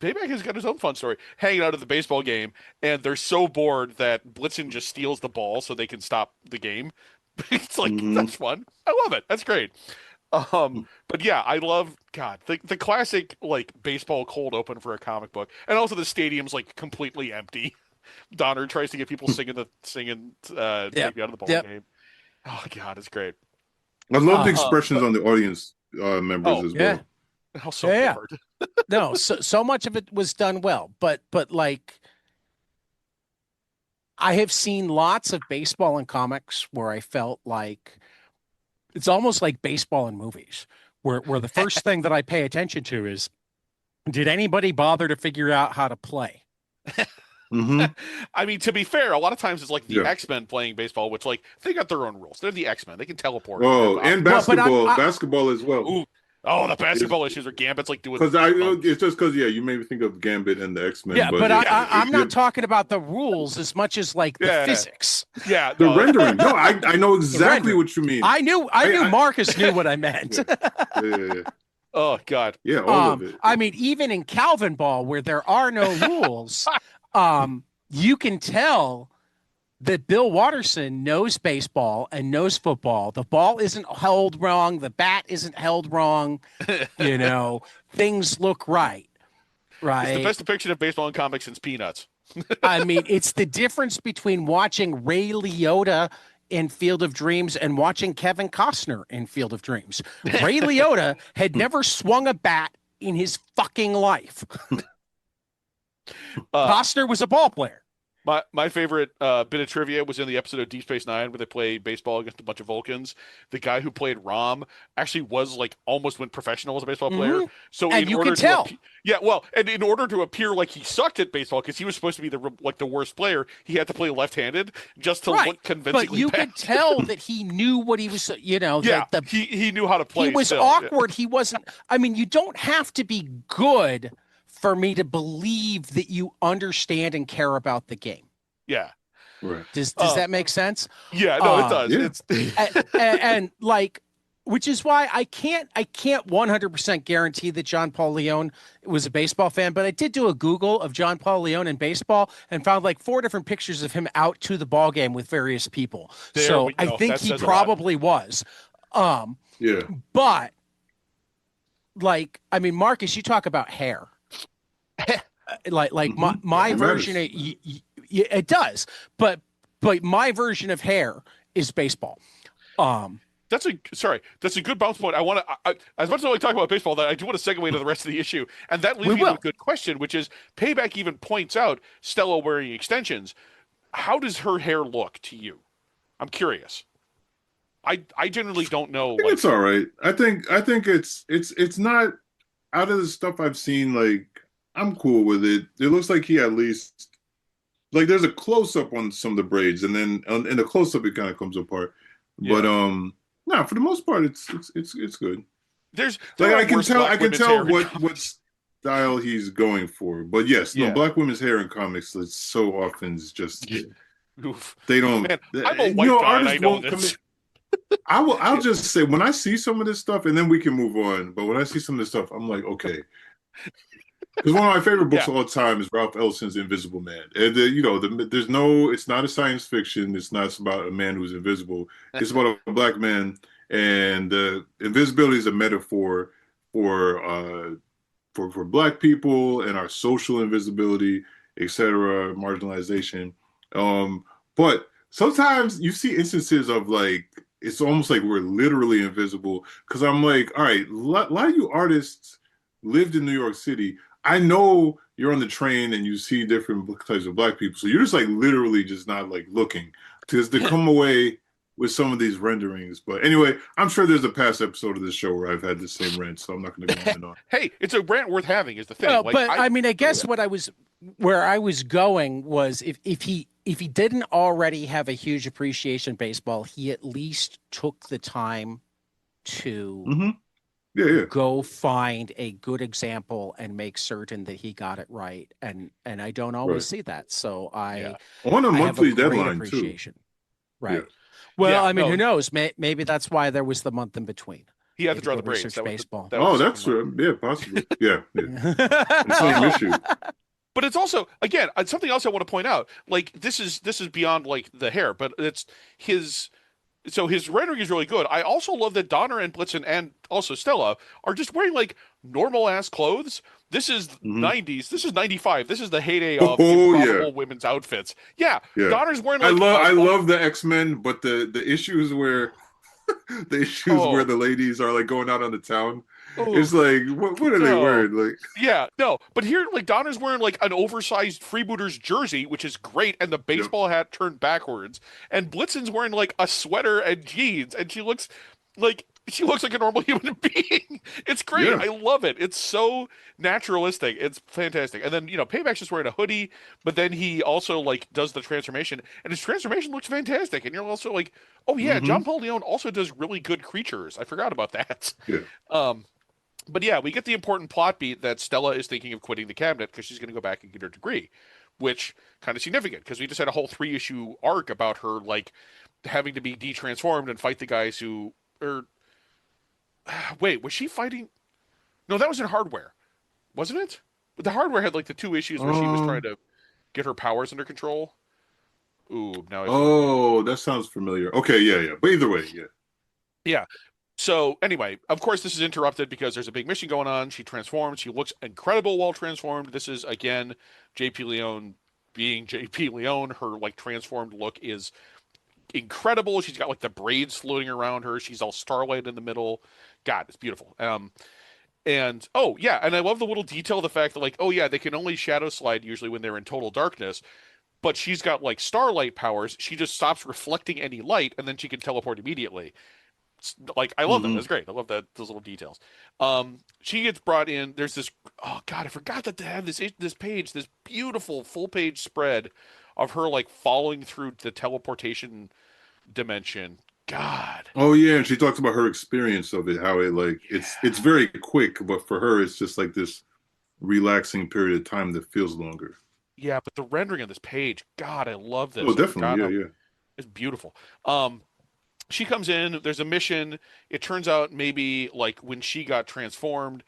Payback has got his own fun story. Hanging out at the baseball game, and they're so bored that Blitzen just steals the ball so they can stop the game. It's like Mhm. that's fun. I love it. That's great. But yeah, I love God the classic like baseball cold open for a comic book, and also the stadium's like completely empty. Donner tries to get people singing take me out of the ball Yep. game. Oh God, it's great. I love the Uh-huh. expressions on the audience members Oh, as yeah. well. How so Yeah. bored. No, so much of it was done well, but like I have seen lots of baseball and comics where I felt like it's almost like baseball in movies, where the first thing that I pay attention to is, did anybody bother to figure out how to play? Hmm. I mean, to be fair, a lot of times it's like the Yeah. X-Men playing baseball, which like they got their own rules. They're the X-Men. They can teleport. Oh, and Well, but basketball as well. Ooh, oh, the basketball issues are Gambit's like doing. Because it's just because you made me think of Gambit and the X-Men. Yeah, but yeah, I'm not talking about the rules as much as like the Yeah. physics. Yeah, the no, rendering. No, I know exactly rendering. what you mean. I knew I- Marcus knew what I meant. Yeah. Oh God. Yeah, all of it. I mean, even in Calvin Ball, where there are no rules, you can tell that Bill Watterson knows baseball and knows football. The ball isn't held wrong. The bat isn't held wrong. You know, things look right. Right. It's the best depiction of baseball in comics since Peanuts. I mean, it's the difference between watching Ray Liotta in Field of Dreams and watching Kevin Costner in Field of Dreams. Ray Liotta had never swung a bat in his fucking life. Costner was a ball player. My favorite bit of trivia was in the episode of Deep Space Nine where they play baseball against a bunch of Vulcans. The guy who played Rom actually was like almost went professional as a baseball player. So And in you order could to tell. and in order to appear like he sucked at baseball because he was supposed to be the worst player, he had to play left-handed just to look convincingly But you bad. could tell that he knew what he was, Yeah, he knew how to play. he was still. awkward. He wasn't, I mean, you don't have to be good for me to believe that you understand and care about the game. Yeah, Right. Does that make sense? yeah, no, it does. Yeah. It's And like which is why I can't 100% guarantee that John Paul Leone was a baseball fan, but I did do a Google of John Paul Leone and baseball and found like 4 different pictures of him out to the ball game with various people. There So we I go. think That he says a lot. probably was. Um, Yeah. but like, I mean, Marcus, you talk about hair. Like my It version matters. of it does, but my version of hair is baseball. Um, That's a good bounce point. As much as I like talking about baseball, that I do want to segue to the rest of the issue, and that we leads me to a will. good question, which is Payback even points out Stella wearing extensions. How does her hair look to you? I'm curious. I generally don't know. I think it's Like, all right. I think it's not out of the stuff I've seen. Like I'm cool with it. It looks like he at least like there's a close up on some of the braids, and then in the close up it kind of comes apart. But yeah, no, for the most part, it's good. there Like are worse I black can women's tell hair in what comics. style he's going for. But yes, no, Yeah. black women's hair in comics it's so often is just Oof. they don't. Man, I'm a You white know, guy and I artists know won't commit. this. I'll just say when I see some of this stuff, and then we can move on. But when I see some of this stuff, I'm like, okay. Because one of my favorite books Yeah. of all time is Ralph Ellison's Invisible Man. And you know, there's no, it's not a science fiction. It's not about a man who's invisible. It's about a black man, and invisibility is a metaphor for for black people and our social invisibility, etc., marginalization. But sometimes you see instances of like it's almost like we're literally invisible. Because I'm like, all right, a lot of you artists lived in New York City. I know you're on the train and you see different types of black people, so you're just like literally just not like looking because to come away with some of these renderings. But anyway, I'm sure there's a past episode of this show where I've had the same rant, so I'm not going to go on and on. Hey, it's a rant worth having is the thing. Well, Like but I I mean, I guess where I was going was if he didn't already have a huge appreciation of baseball, he at least took the time to Mm-hmm. Yeah, yeah, go find a good example and make certain that he got it right. And I don't always right. see that. So yeah. On a I have a monthly great deadline too. appreciation. Yeah. Right. Well, Yeah, I mean, no, who knows? Maybe that's why there was the month in between. he had to Maybe draw they the braids. researched baseball. That was the Oh, second that's month. yeah, possibly. Yeah, yeah. The same Um, issue. but it's also again something else I want to point out. Like this is beyond like the hair, but it's his. So his rendering is really good. I also love that Donner and Blitzen and also Stella are just wearing like normal ass clothes. This is Hmm. 90s. This is 95. This is the heyday of Oh yeah, improbable women's outfits. Yeah, yeah. Donner's wearing like a I long. love the X-Men, but the issues where the issues where Oh, the ladies are like going out on the town, oh it's like what are they no. wearing? Like Yeah, no. But here, like Donner's wearing like an oversized Freebooters jersey, which is great, and the yep. baseball hat turned backwards. And Blitzen's wearing like a sweater and jeans, and she looks like a normal human being. It's great. Yeah. I love it. It's so naturalistic. It's fantastic. And then, Payback's just wearing a hoodie, but then he also like does the transformation, and his transformation looks fantastic. And you're also like, oh yeah, John Hmm. Paul Leon also does really good creatures. I forgot about that. Yeah. Um, but yeah, we get the important plot beat that Stella is thinking of quitting the cabinet because she's going to go back and get her degree, which kind of significant because we just had a whole 3 issue arc about her like having to be detransformed and fight the guys who or wait, was she fighting? No, that was in Hardware, wasn't it? But the Hardware had like the 2 issues where she was trying Um. to get her powers under control. Ooh, now I forget. Oh, that sounds familiar. Okay. Yeah. Yeah. But either way, yeah. Yeah. So anyway, of course, this is interrupted because there's a big mission going on. She transforms. She looks incredible while transformed. This is again JP Leone being JP Leone. Her like transformed look is incredible. She's got like the braids floating around her. She's all starlight in the middle. God, it's beautiful. And oh yeah, and I love the little detail, the fact that like, oh yeah, they can only shadow slide usually when they're in total darkness. But she's got like starlight powers. She just stops reflecting any light, and then she can teleport immediately. Like I love that. Hmm. That's great. I love that those little details. She gets brought in. There's this. Oh God, I forgot that they have this page, this beautiful full page spread of her like falling through the teleportation dimension. God. Oh yeah, and she talks about her experience of it, how it like it's Yeah. very quick, but for her it's just like this relaxing period of time that feels longer. Yeah, but the rendering of this page, God, I love Oh, this. I definitely. forgot Yeah, how yeah. it's beautiful. Um, she comes in, there's a mission. It turns out maybe like when she got transformed,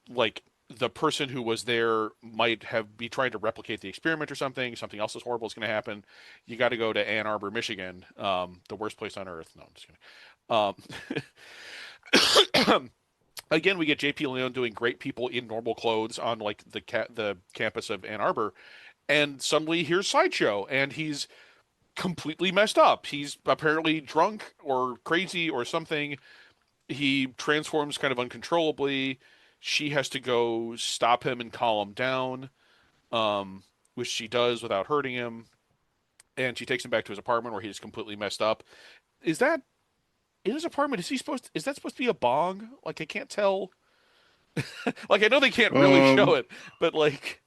like the person who was there might have be trying to replicate the experiment or something. Something else is horrible is going to happen. You got to go to Ann Arbor, Michigan, the worst place on earth. No, I'm just kidding. Again, we get JP Leone doing great people in normal clothes on like the campus of Ann Arbor, and suddenly here's Sideshow, and he's completely messed up. He's apparently drunk or crazy or something. He transforms kind of uncontrollably. She has to go stop him and calm him down, which she does without hurting him. And she takes him back to his apartment where he's completely messed up. Is that in his apartment? Is that supposed to be a bong? Like I can't tell. Like I know they can't really show it, but like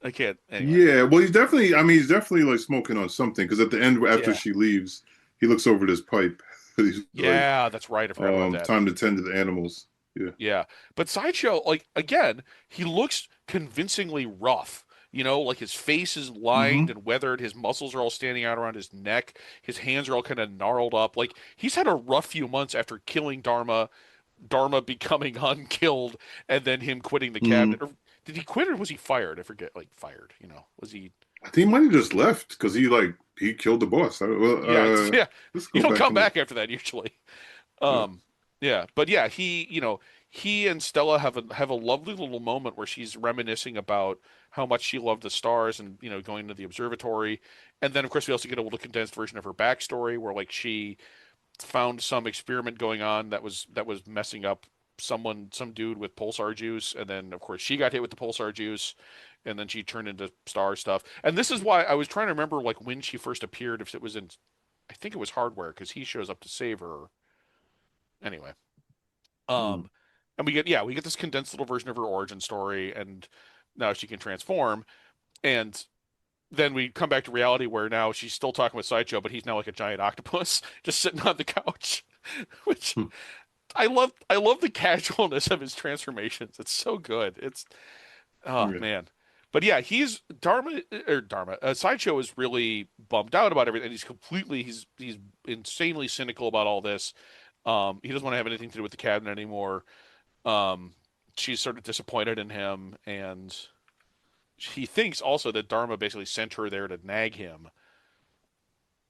I can't. Anyway. Yeah, well, he's definitely. I mean, he's definitely like smoking on something because at the end, after Yeah. she leaves, he looks over at his pipe. He's Yeah, that's right. I forgot about that. time to tend to the animals. Yeah. Yeah. But Sideshow, like, again, he looks convincingly rough. You know, like his face is lined Hmm. and weathered. His muscles are all standing out around his neck. His hands are all kind of gnarled up. Like, he's had a rough few months after killing Dharma, Dharma becoming unkilled, and then him quitting the Hmm. cabinet. Or did he quit or was he fired? I forget. Like, fired, Was he? I think he might have just left because he killed the boss. Yeah, yeah. Let's You go don't back come and look. back after that usually. Yeah. Yeah, but yeah, he and Stella have a lovely little moment where she's reminiscing about how much she loved the stars and going to the observatory, and then of course we also get a little condensed version of her backstory where like she found some experiment going on that was messing up some dude with pulsar juice, and then of course she got hit with the pulsar juice, and then she turned into star stuff. And this is why I was trying to remember like when she first appeared, if it was in, I think it was Hardware because he shows up to save her. Anyway, Mm. um, and we get this condensed little version of her origin story, and now she can transform. And then we come back to reality where now she's still talking with Sideshow, but he's now like a giant octopus just sitting on the couch, which Hmm. I love. I love the casualness of his transformations. It's so good. Oh Yeah. man. But yeah, he's Dharma. Sideshow is really bummed out about everything. He's insanely cynical about all this. He doesn't want to have anything to do with the cabinet anymore. Um, she's sort of disappointed in him, and he thinks also that Dharma basically sent her there to nag him.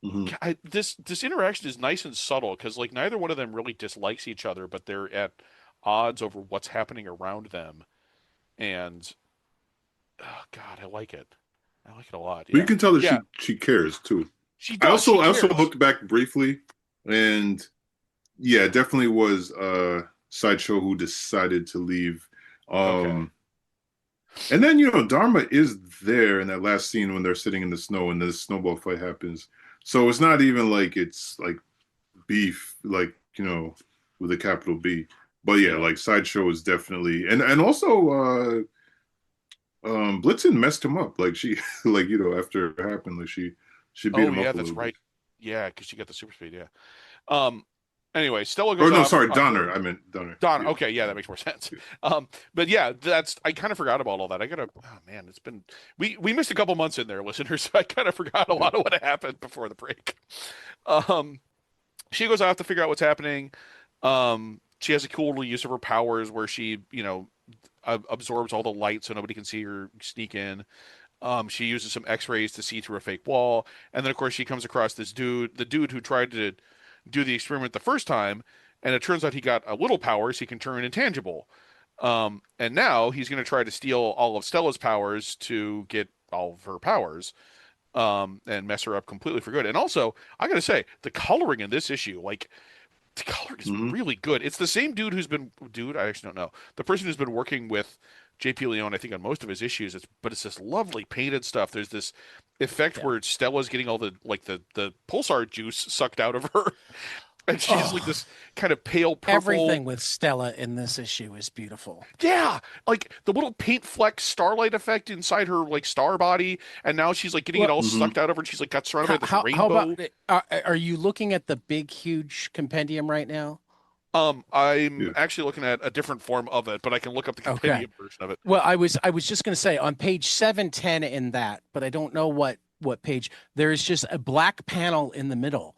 Hmm. This interaction is nice and subtle because like neither one of them really dislikes each other, but they're at odds over what's happening around them. And oh God, I like it. I like it a lot. But you Yeah, can tell that yeah, she cares too. she I does. also She I also cares. looked back briefly, and yeah, it definitely was Sideshow who decided to leave. Okay. Um, and then Dharma is there in that last scene when they're sitting in the snow and the snowball fight happens. So it's not even like it's like beef, like with a capital B. But yeah, Yeah. like Sideshow is definitely and also Blitzen messed him up. Like she like after it happened, like she beat Oh him yeah, up a that's little bit. right. Yeah, because she got the super speed. Yeah. Um. Anyway, Stella Or goes no, off sorry, on Donner. her I meant Donner. Don. Yeah. Okay, yeah, that makes more sense. But yeah, that's I kind of forgot about all that. I gotta. Oh man, it's been we missed a couple months in there, listeners. So I kind of forgot a Yeah. lot of what happened before the break. Um. She goes off to figure out what's happening. She has a cool little use of her powers where she, absorbs all the light so nobody can see her sneak in. She uses some X-rays to see through a fake wall, and then of course she comes across this dude, the dude who tried to do the experiment the first time, and it turns out he got a little power, so he can turn intangible. And now he's going to try to steal all of Stella's powers to get all of her powers, and mess her up completely for good. And also, I got to say, the coloring in this issue, like the color is Hmm. really good. It's the same dude who's been I actually don't know. The person who's been working with JP Leone, I think, on most of his issues. But it's this lovely painted stuff. There's this effect Yeah. where Stella's getting all the pulsar juice sucked out of her, and she's like Oh, this kind of pale purple. everything with Stella in this issue is beautiful. Yeah, like the little paint fleck starlight effect inside her like star body, and now she's like getting it Well, all Hmm. sucked out of her, and she's like got surrounded by this how about rainbow. are you looking at the big huge compendium right now? I'm Yeah. actually looking at a different form of it, but I can look up the Okay. compendium version of it. Well, I was just going to say on page 710 in that, but I don't know what page. There is just a black panel in the middle,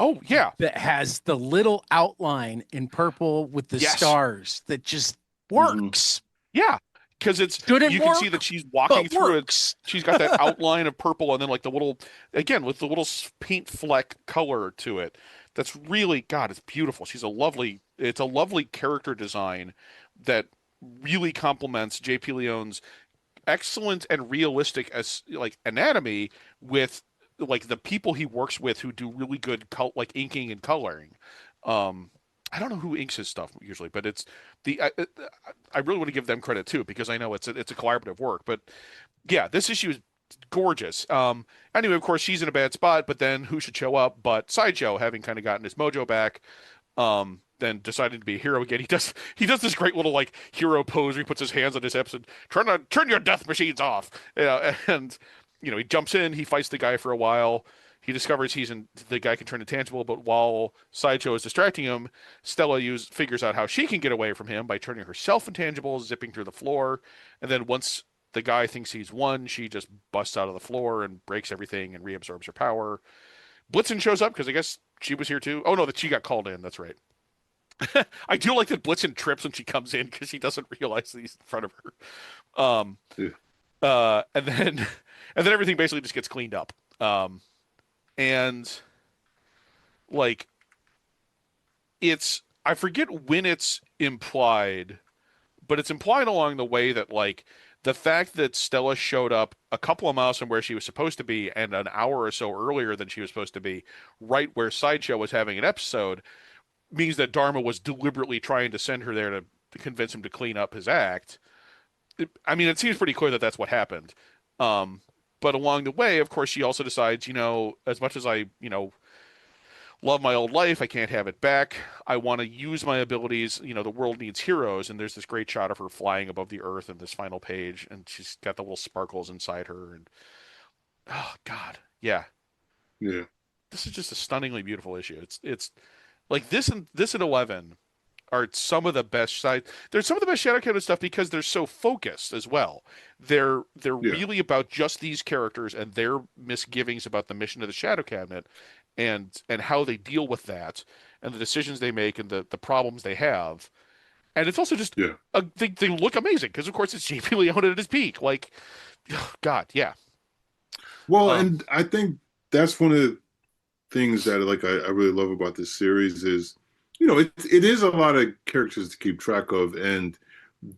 Oh yeah, that has the little outline in purple with the yes, stars that just Hmm. works. yeah, because it's Shouldn't you can see work, that she's walking but through it. works. She's got that outline of purple, and then like the little, again with the little paint fleck color to it. That's really God. It's beautiful. She's a lovely. It's a lovely character design that really complements J.P. Leone's excellent and realistic as like anatomy with like the people he works with who do really good like inking and coloring. Um, I don't know who inks his stuff usually, but it's the I really want to give them credit too because I know it's a collaborative work. But yeah, this issue is gorgeous. Anyway, of course she's in a bad spot, but then who should show up but Sideshow, having kind of gotten his mojo back, then decided to be a hero again. He does this great little like hero pose where he puts his hands on his hips and turn your death machines off. And he jumps in, he fights the guy for a while. He discovers the guy can turn intangible, but while Sideshow is distracting him, Stella figures out how she can get away from him by turning herself intangible, zipping through the floor, and then once the guy thinks he's won, she just busts out of the floor and breaks everything and reabsorbs her power. Blitzen shows up because I guess she was here too. Oh no, that she got called in. That's right. I do like that Blitzen trips when she comes in because she doesn't realize that he's in front of her. Yeah. And then and then everything basically just gets cleaned up. And like it's I forget when it's implied, but it's implied along the way that like the fact that Stella showed up a couple of miles from where she was supposed to be and an hour or so earlier than she was supposed to be, right where Sideshow was having an episode, means that Dharma was deliberately trying to send her there to convince him to clean up his act. I mean, it seems pretty clear that that's what happened. Um, but along the way, of course, she also decides, as much as I, love my old life, I can't have it back. I want to use my abilities. The world needs heroes, and there's this great shot of her flying above the earth in this final page, and she's got the little sparkles inside her, and oh God, yeah, Yeah. this is just a stunningly beautiful issue. It's like this and 11 are some of the best side. They're some of the best Shadow Cabinet stuff because they're so focused as well. They're Yeah. really about just these characters and their misgivings about the mission of the Shadow Cabinet, and how they deal with that, and the decisions they make, and the problems they have. And it's also just Yeah. they look amazing because of course it's J.P. Leone at his peak. Like, oh, God, yeah. Well, Um, and I think that's one of the things that like I really love about this series is, it is a lot of characters to keep track of, and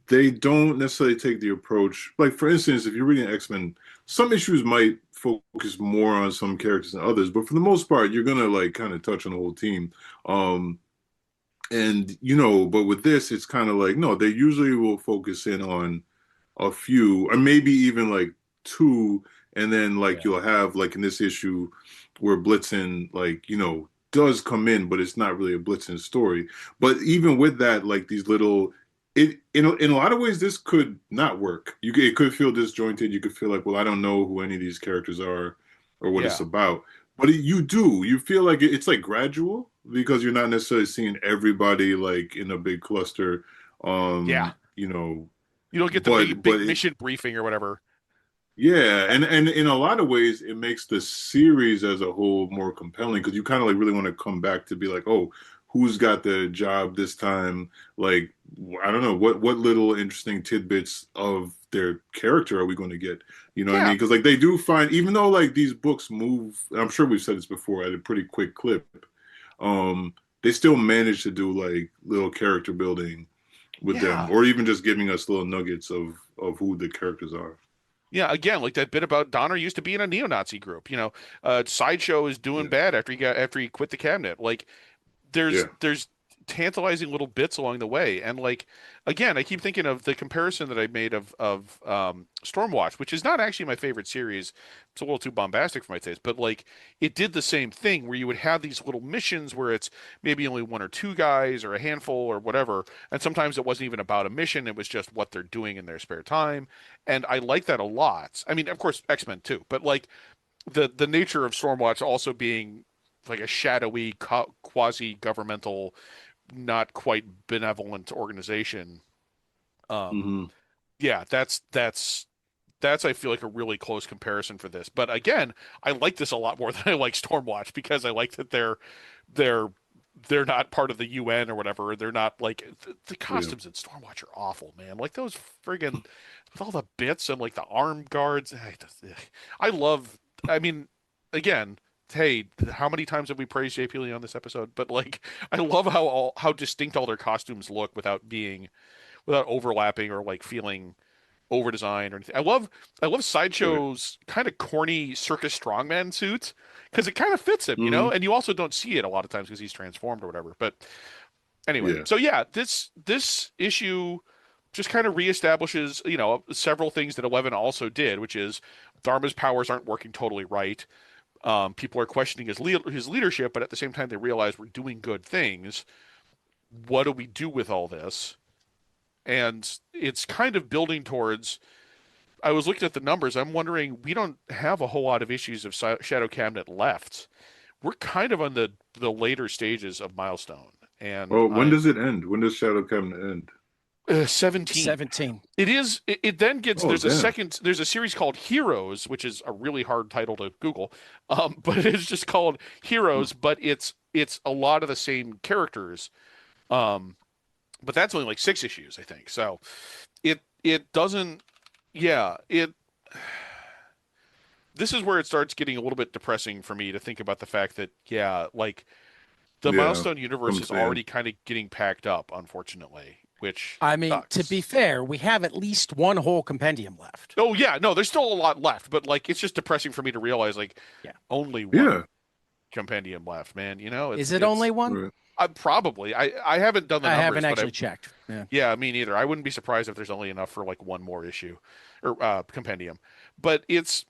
they don't necessarily take the approach. Like for instance, if you're reading X-Men, some issues might focus more on some characters than others, but for the most part, you're gonna like kind of touch on the whole team. And but with this, it's kind of like no, they usually will focus in on a few, or maybe even like two, and then like Yeah. you'll have like in this issue where Blitzen like does come in, but it's not really a Blitzen story. But even with that, like these little, it in a lot of ways this could not work. It could feel disjointed. You could feel like, well, I don't know who any of these characters are or what it's yeah, about. But you feel like it's like gradual because you're not necessarily seeing everybody like in a big cluster. yeah. You know, You don't get the but big but big it, mission briefing or whatever. yeah, and in a lot of ways, it makes the series as a whole more compelling because you kind of like really want to come back to be like, oh, who's got the job this time? Like, I don't know what little interesting tidbits of their character are we going to get? You know what I Yeah, mean? Because like they do find, even though like these books move, I'm sure we've said this before at a pretty quick clip, um, they still manage to do like little character building with them, yeah. or even just giving us little nuggets of who the characters are. Yeah, again, like that bit about Donner used to be in a neo-Nazi group. Sideshow is doing Yeah, bad after he quit the cabinet. Like, there's yeah. there's tantalizing little bits along the way, and like again, I keep thinking of the comparison that I made of Stormwatch, which is not actually my favorite series. It's a little too bombastic for my taste, but like it did the same thing where you would have these little missions where it's maybe only one or two guys or a handful or whatever, and sometimes it wasn't even about a mission; it was just what they're doing in their spare time, and I like that a lot. I mean, of course, X-Men too, but like the nature of Stormwatch also being like a shadowy quasi-governmental, not quite benevolent organization. Um, Hmm. yeah, that's I feel like a really close comparison for this. But again, I like this a lot more than I like Stormwatch because I like that they're they're not part of the UN or whatever. They're not like the Yeah. costumes in Stormwatch are awful, man. Like those friggin' with all the bits and like the arm guards. I love. I mean, again, hey, how many times have we praised JP Lee on this episode? But like, I love how distinct all their costumes look without overlapping or like feeling over designed or anything. I love Right. Sideshow's kind of corny circus strongman suits because it kind of fits him, you know. Hmm. And you also don't see it a lot of times because he's transformed or whatever. But anyway, Yeah. so yeah, this issue just kind of reestablishes, several things that 11 also did, which is Dharma's powers aren't working totally right. People are questioning his leadership, but at the same time, they realize we're doing good things. What do we do with all this? And it's kind of building towards. I was looking at the numbers. I'm wondering, we don't have a whole lot of issues of Shadow Cabinet left. We're kind of on the later stages of Milestone, and Oh, when does it end? When does Shadow Cabinet end? 17. 17. It is. It then gets. Oh, damn. There's a series called Heroes, which is a really hard title to Google, but it's just called Heroes. But it's a lot of the same characters. Um, but that's only like 6 issues, I think. So it doesn't. Yeah, it. This is where it starts getting a little bit depressing for me to think about the fact that, yeah, like the Yeah. Milestone universe I'm is saying. already kind of getting packed up, unfortunately, which I mean, to be sucks. fair, we have at least one whole compendium left. Oh yeah, no, there's still a lot left, but like it's just depressing for me to realize like Yeah. only one Yeah. compendium left, man. You know, Is it only it's one? Right. probably. I haven't done the I haven't numbers, but actually checked. Yeah. yeah, me neither. I wouldn't be surprised if there's only enough for like one more issue or compendium. But it's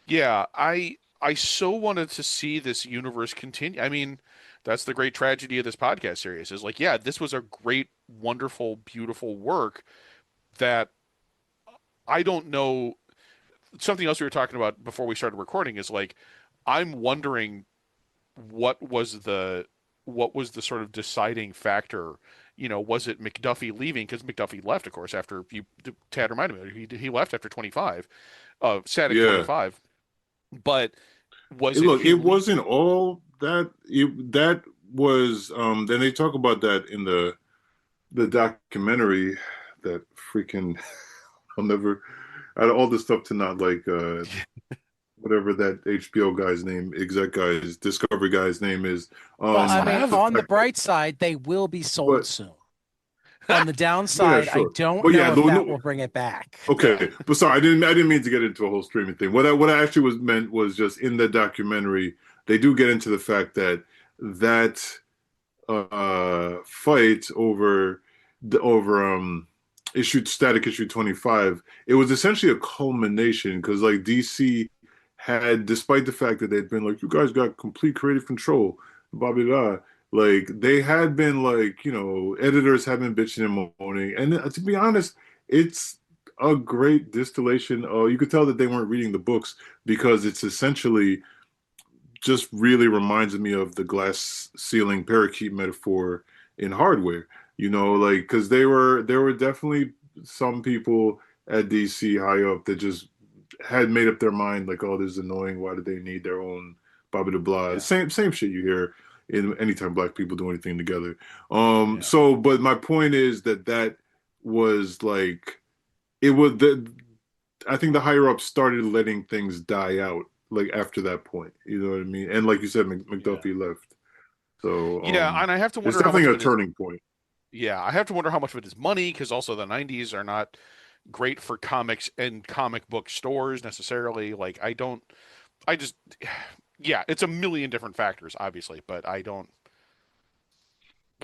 yeah, I so wanted to see this universe continue. I mean, that's the great tragedy of this podcast series is like, yeah, this was a great, wonderful, beautiful work that I don't know. Something else we were talking about before we started recording is like, I'm wondering what was the what was the sort of deciding factor? Was it McDuffie leaving? Because McDuffie left, of course, after Tad reminded me, he left after 25, Static Yeah. 25. But was it Look, it him wasn't leaving? all that. That was. Then they talk about that in the documentary. That freaking. I'll never. Out of all the stuff to not like. Whatever that HBO guy's name, exec guy's Discovery guy's name is. Well, I mean, Zaslav? The on the fact that, bright side, they will be sold but soon. On the yeah, downside, I sure. don't But yeah, know if that no, will bring it back. Yeah, okay. But sorry, I didn't mean to get into a whole streaming thing. What I actually was meant was just in the documentary, they do get into the fact that fight over issue 25, it was essentially a culmination because like DC had, despite the fact that they'd been like, you guys got complete creative control, blah blah blah. Like they had been like, editors have been bitching and moaning. And to be honest, it's a great distillation. You could tell that they weren't reading the books because it's essentially just really reminds me of the glass ceiling parakeet metaphor in hardware. Like because there were definitely some people at DC high up that just had made up their mind like, oh, this is annoying. Why do they need their own blah blah blah? yeah, Same shit you hear in anytime black people do anything together. yeah, So, but my point is that was like it was the I think the higher ups started letting things die out like after that point. You know what I mean? And like you said, yeah, McDuffie left. So yeah. And I have to it's wonder how much definitely of a it is. turning point. Yeah, I have to wonder how much of it is money because also the '90s are not great for comics and comic book stores necessarily. Like I don't, I just, yeah, it's a million different factors, obviously, but I don't.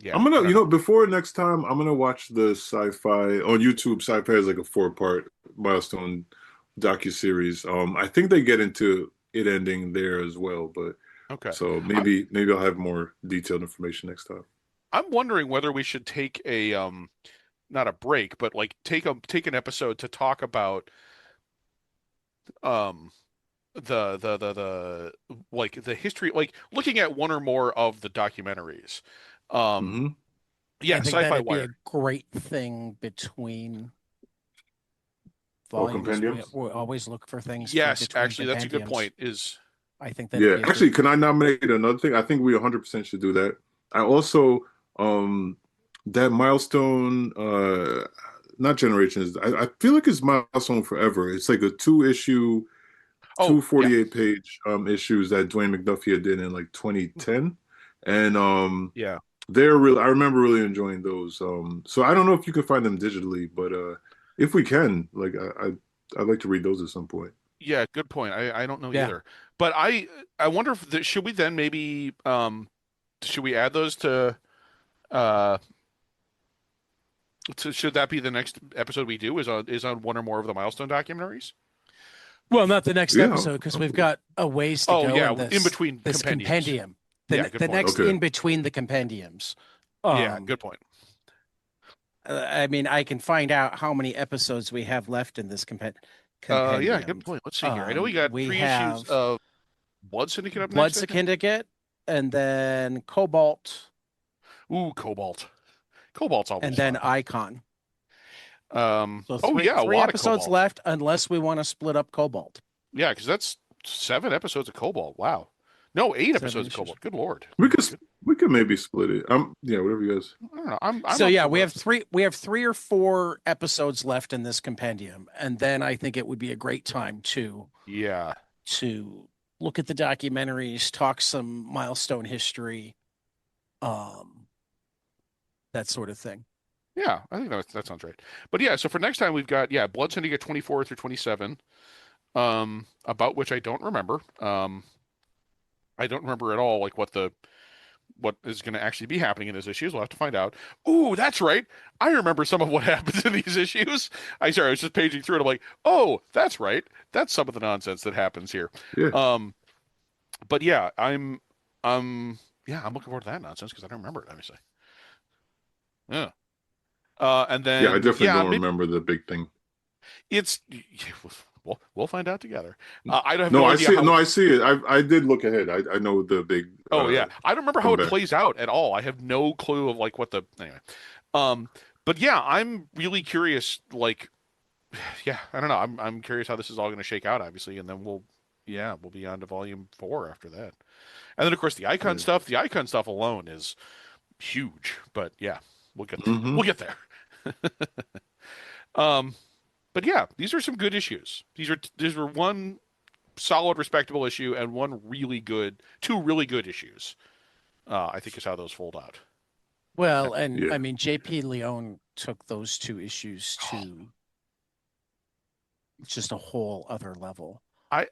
Yeah, I'm I gonna, don't know. before next time, I'm gonna watch the sci-fi on YouTube. Sci-fi is like a 4-part Milestone docu-series. I think they get into it ending there as well, but Okay, so I'm maybe I'll have more detailed information next time. I'm wondering whether we should take a not a break, but like take an episode to talk about um the like the history, like looking at one or more of the documentaries. Um, Hmm. I yeah, think Sci-Fi that'd be a Wire. great thing between volumes. compendiums? We always look for things Yes, between actually, that's a good compendiums. point. Is I think that'd Yeah, be a actually, good. can I nominate another thing? I think we 100% should do that. I also, that milestone, not Generations. I feel like it's Milestone Forever. It's like a two oh yeah, 48-page issues that Dwayne McDuffie did in like 2010, and yeah. they're really. I remember really enjoying those. So I don't know if you can find them digitally, but if we can, like, I'd like to read those at some point. Yeah, good point. I don't know Yeah. either. But I wonder if should we then maybe should we add those uh should that be the next episode we do is on one or more of the Milestone documentaries? Well, not the next Yeah. episode because we've got a ways to Oh go yeah, in in between this compendiums. compendium. Yeah, good The point. next Okay. in between the compendiums. Yeah, Um, good point. I mean, I can find out how many episodes we have left in this Yeah, compendium. good point. Let's see here. I know we got We 3 issues have of Blood Syndicate up Blood next, I think. Syndicate, and then Cobalt, Ooh, Cobalt. Cobalt's always and then fun. Icon. So Oh yeah, a three lot of episodes Cobalt. left, unless we want to split up Cobalt. Yeah, because that's 7 episodes of Cobalt. Wow. No, 8 7 episodes of issues. Cobalt. Good Lord. We could maybe split it. Yeah, whatever you guys. I don't know. I'm So up yeah, for we it. have three or four episodes left in this compendium, and then I think it would be a great time Yeah. to look at the documentaries, talk some milestone history, that sort of thing. Yeah, I think that sounds right. But yeah, so for next time we've got Blood Syndicate 24 through 27, about which I don't remember. I don't remember at all like what is going to actually be happening in these issues. We'll have to find out. Ooh, that's right. I remember some of what happens in these issues. I was just paging through it. I'm like, oh, that's right. That's some of the nonsense that happens here. Yeah. But yeah, I'm looking forward to that nonsense because I don't remember it, obviously. Yeah. And then Yeah, I definitely don't maybe remember the big thing. it's we'll find out together. I don't have No, no I idea see it. how. No, I see it. I did look ahead. I know the big. Oh yeah, I don't remember how it comeback. plays out at all. I have no clue of like what the anyway. But yeah, I'm really curious. Like, yeah, I don't know. I'm curious how this is all going to shake out, obviously, and then we'll be on to volume 4 after that. And then of course the icon Yeah. stuff. The icon stuff alone is huge. But yeah, we'll get there. Mhm. We'll get there. But yeah, these are some good issues. These were one solid, respectable issue and two really good issues. I think is how those fold out. Well, and Yeah. I mean, JP Leone took those two issues to just a whole other level. I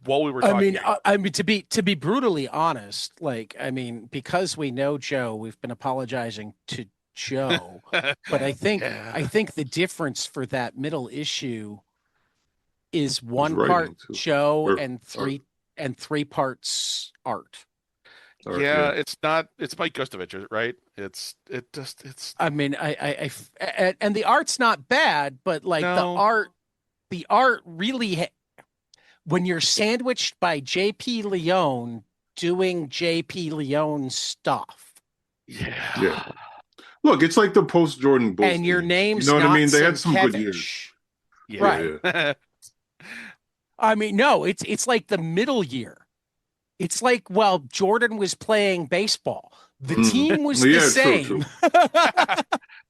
while we were talking, I mean, to be brutally honest, like, I mean, because we know Joe, we've been apologizing to Joe, but I think the difference for that middle issue is one writing, part too. Joe Or and three parts art. Art, yeah, yeah. it's Mike Gustovich, right? It's I mean, and the art's not bad, but like No. the art really, when you're sandwiched by JP Leone doing JP Leone stuff, Yeah. Look, it's like the post Jordan Bulls. and your teams. name's You know what I not mean? They had some good years. Sienkiewicz. Yeah. Right. Yeah. I mean, no, it's like the middle year. It's like, well, Jordan was playing baseball. The Mhm. team was Yeah, the true, same. true.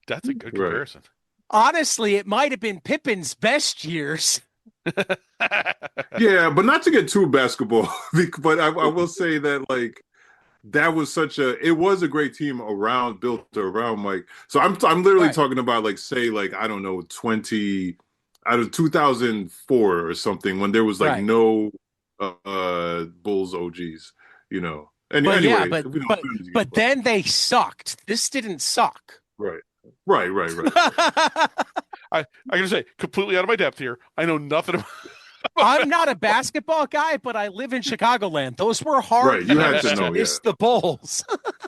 That's a good Right. comparison. Honestly, it might have been Pippen's best years. Yeah, but not to get too basketball, but I will say that like that was it was a great team built around Mike. So I'm literally Right. talking about like say like I don't know 2004 or something when there was like Right. no Bulls OGs, you know. And But anyway, yeah, we don't but do these but games. then they sucked. This didn't suck. Right. I gotta say, completely out of my depth here. I know nothing about. I'm not a basketball guy, but I live in Chicagoland. Those were hard Right, you had years to know, miss yeah. the Bulls.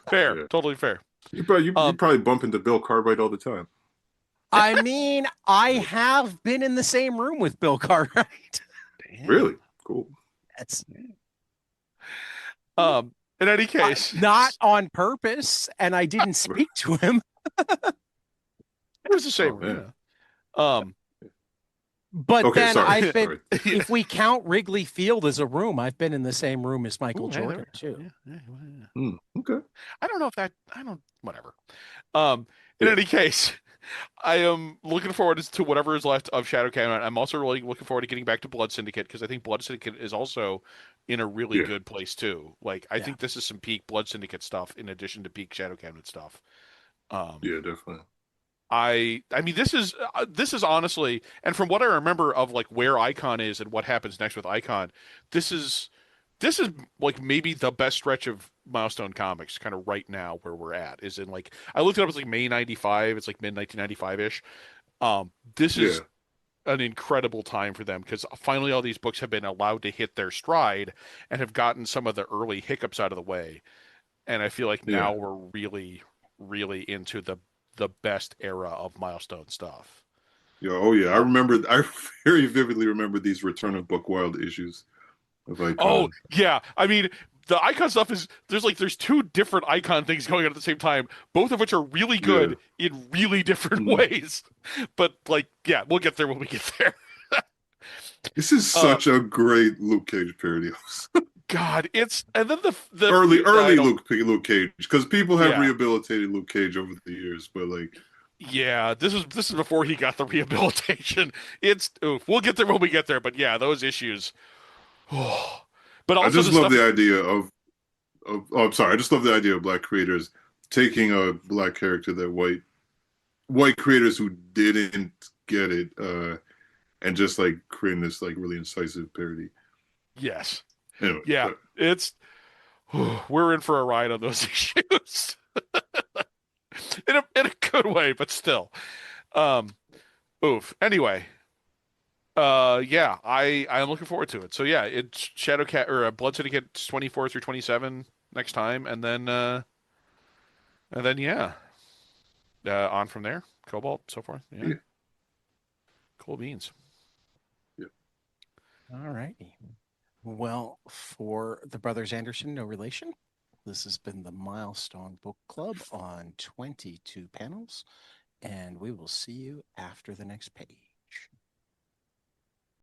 Fair, Yeah. totally fair. You probably bump into Bill Cartwright all the time. I mean, I have been in the same room with Bill Cartwright. Damn. Really? Cool. That's In any case, not on purpose, and I didn't speak to him. it was the same. Oh, man. Yeah. But Okay, then sorry. I've been, Sorry. if we count Wrigley Field as a room, I've been in the same room as Michael Ooh, hey, Jordan there. too. Okay. I don't know if that. I don't. Whatever. Um. In Yeah. any case, I am looking forward to whatever is left of Shadow Cabinet. I'm also really looking forward to getting back to Blood Syndicate because I think Blood Syndicate is also in a really Yeah. good place too. Like I Yeah. think this is some peak Blood Syndicate stuff in addition to peak Shadow Cabinet stuff. Um, Yeah, definitely. I mean this is honestly, and from what I remember of like where Icon is and what happens next with Icon, this is this is like maybe the best stretch of Milestone comics kind of right now where we're at is in like I looked it up, it's like May 95, it's like mid 1995-ish. This Yeah. is an incredible time for them because finally all these books have been allowed to hit their stride and have gotten some of the early hiccups out of the way, and I feel like Yeah. now we're really into the best era of Milestone stuff. Yeah. Oh yeah. I very vividly remember these Return of Buck Wild issues of Oh Icon. yeah, I mean the Icon stuff is there's two different Icon things going on at the same time, both of which are really Yeah. good in really different Mhm. ways. But like, yeah, we'll get there when we get there. This is Uh, such a great Luke Cage parody. God, it's and then the early, I early don't Luke Cage, because people have yeah rehabilitated Luke Cage over the years, but like, yeah this is before he got the rehabilitation. It's oof, we'll get there when we get there. But yeah, those issues. But I also just the love stuff. the idea of. Oh, I'm sorry. I just love the idea of black creators taking a black character that white creators who didn't get it, and just like creating this like really incisive parody. Yes, Anyway, yeah, it's we're in for a ride on those issues in a good way, but still. Um, oof. Anyway, yeah, I'm looking forward to it. So yeah, it's Shadow Cat or Blood Syndicate 24 through 27 next time, and then yeah, on from there, Cobalt, so forth. Yeah, yeah, cool beans. yeah. All righty. Well, for the Brothers Anderson, no relation. This has been the Milestone Book Club on 22 panels, and we will see you after the next page.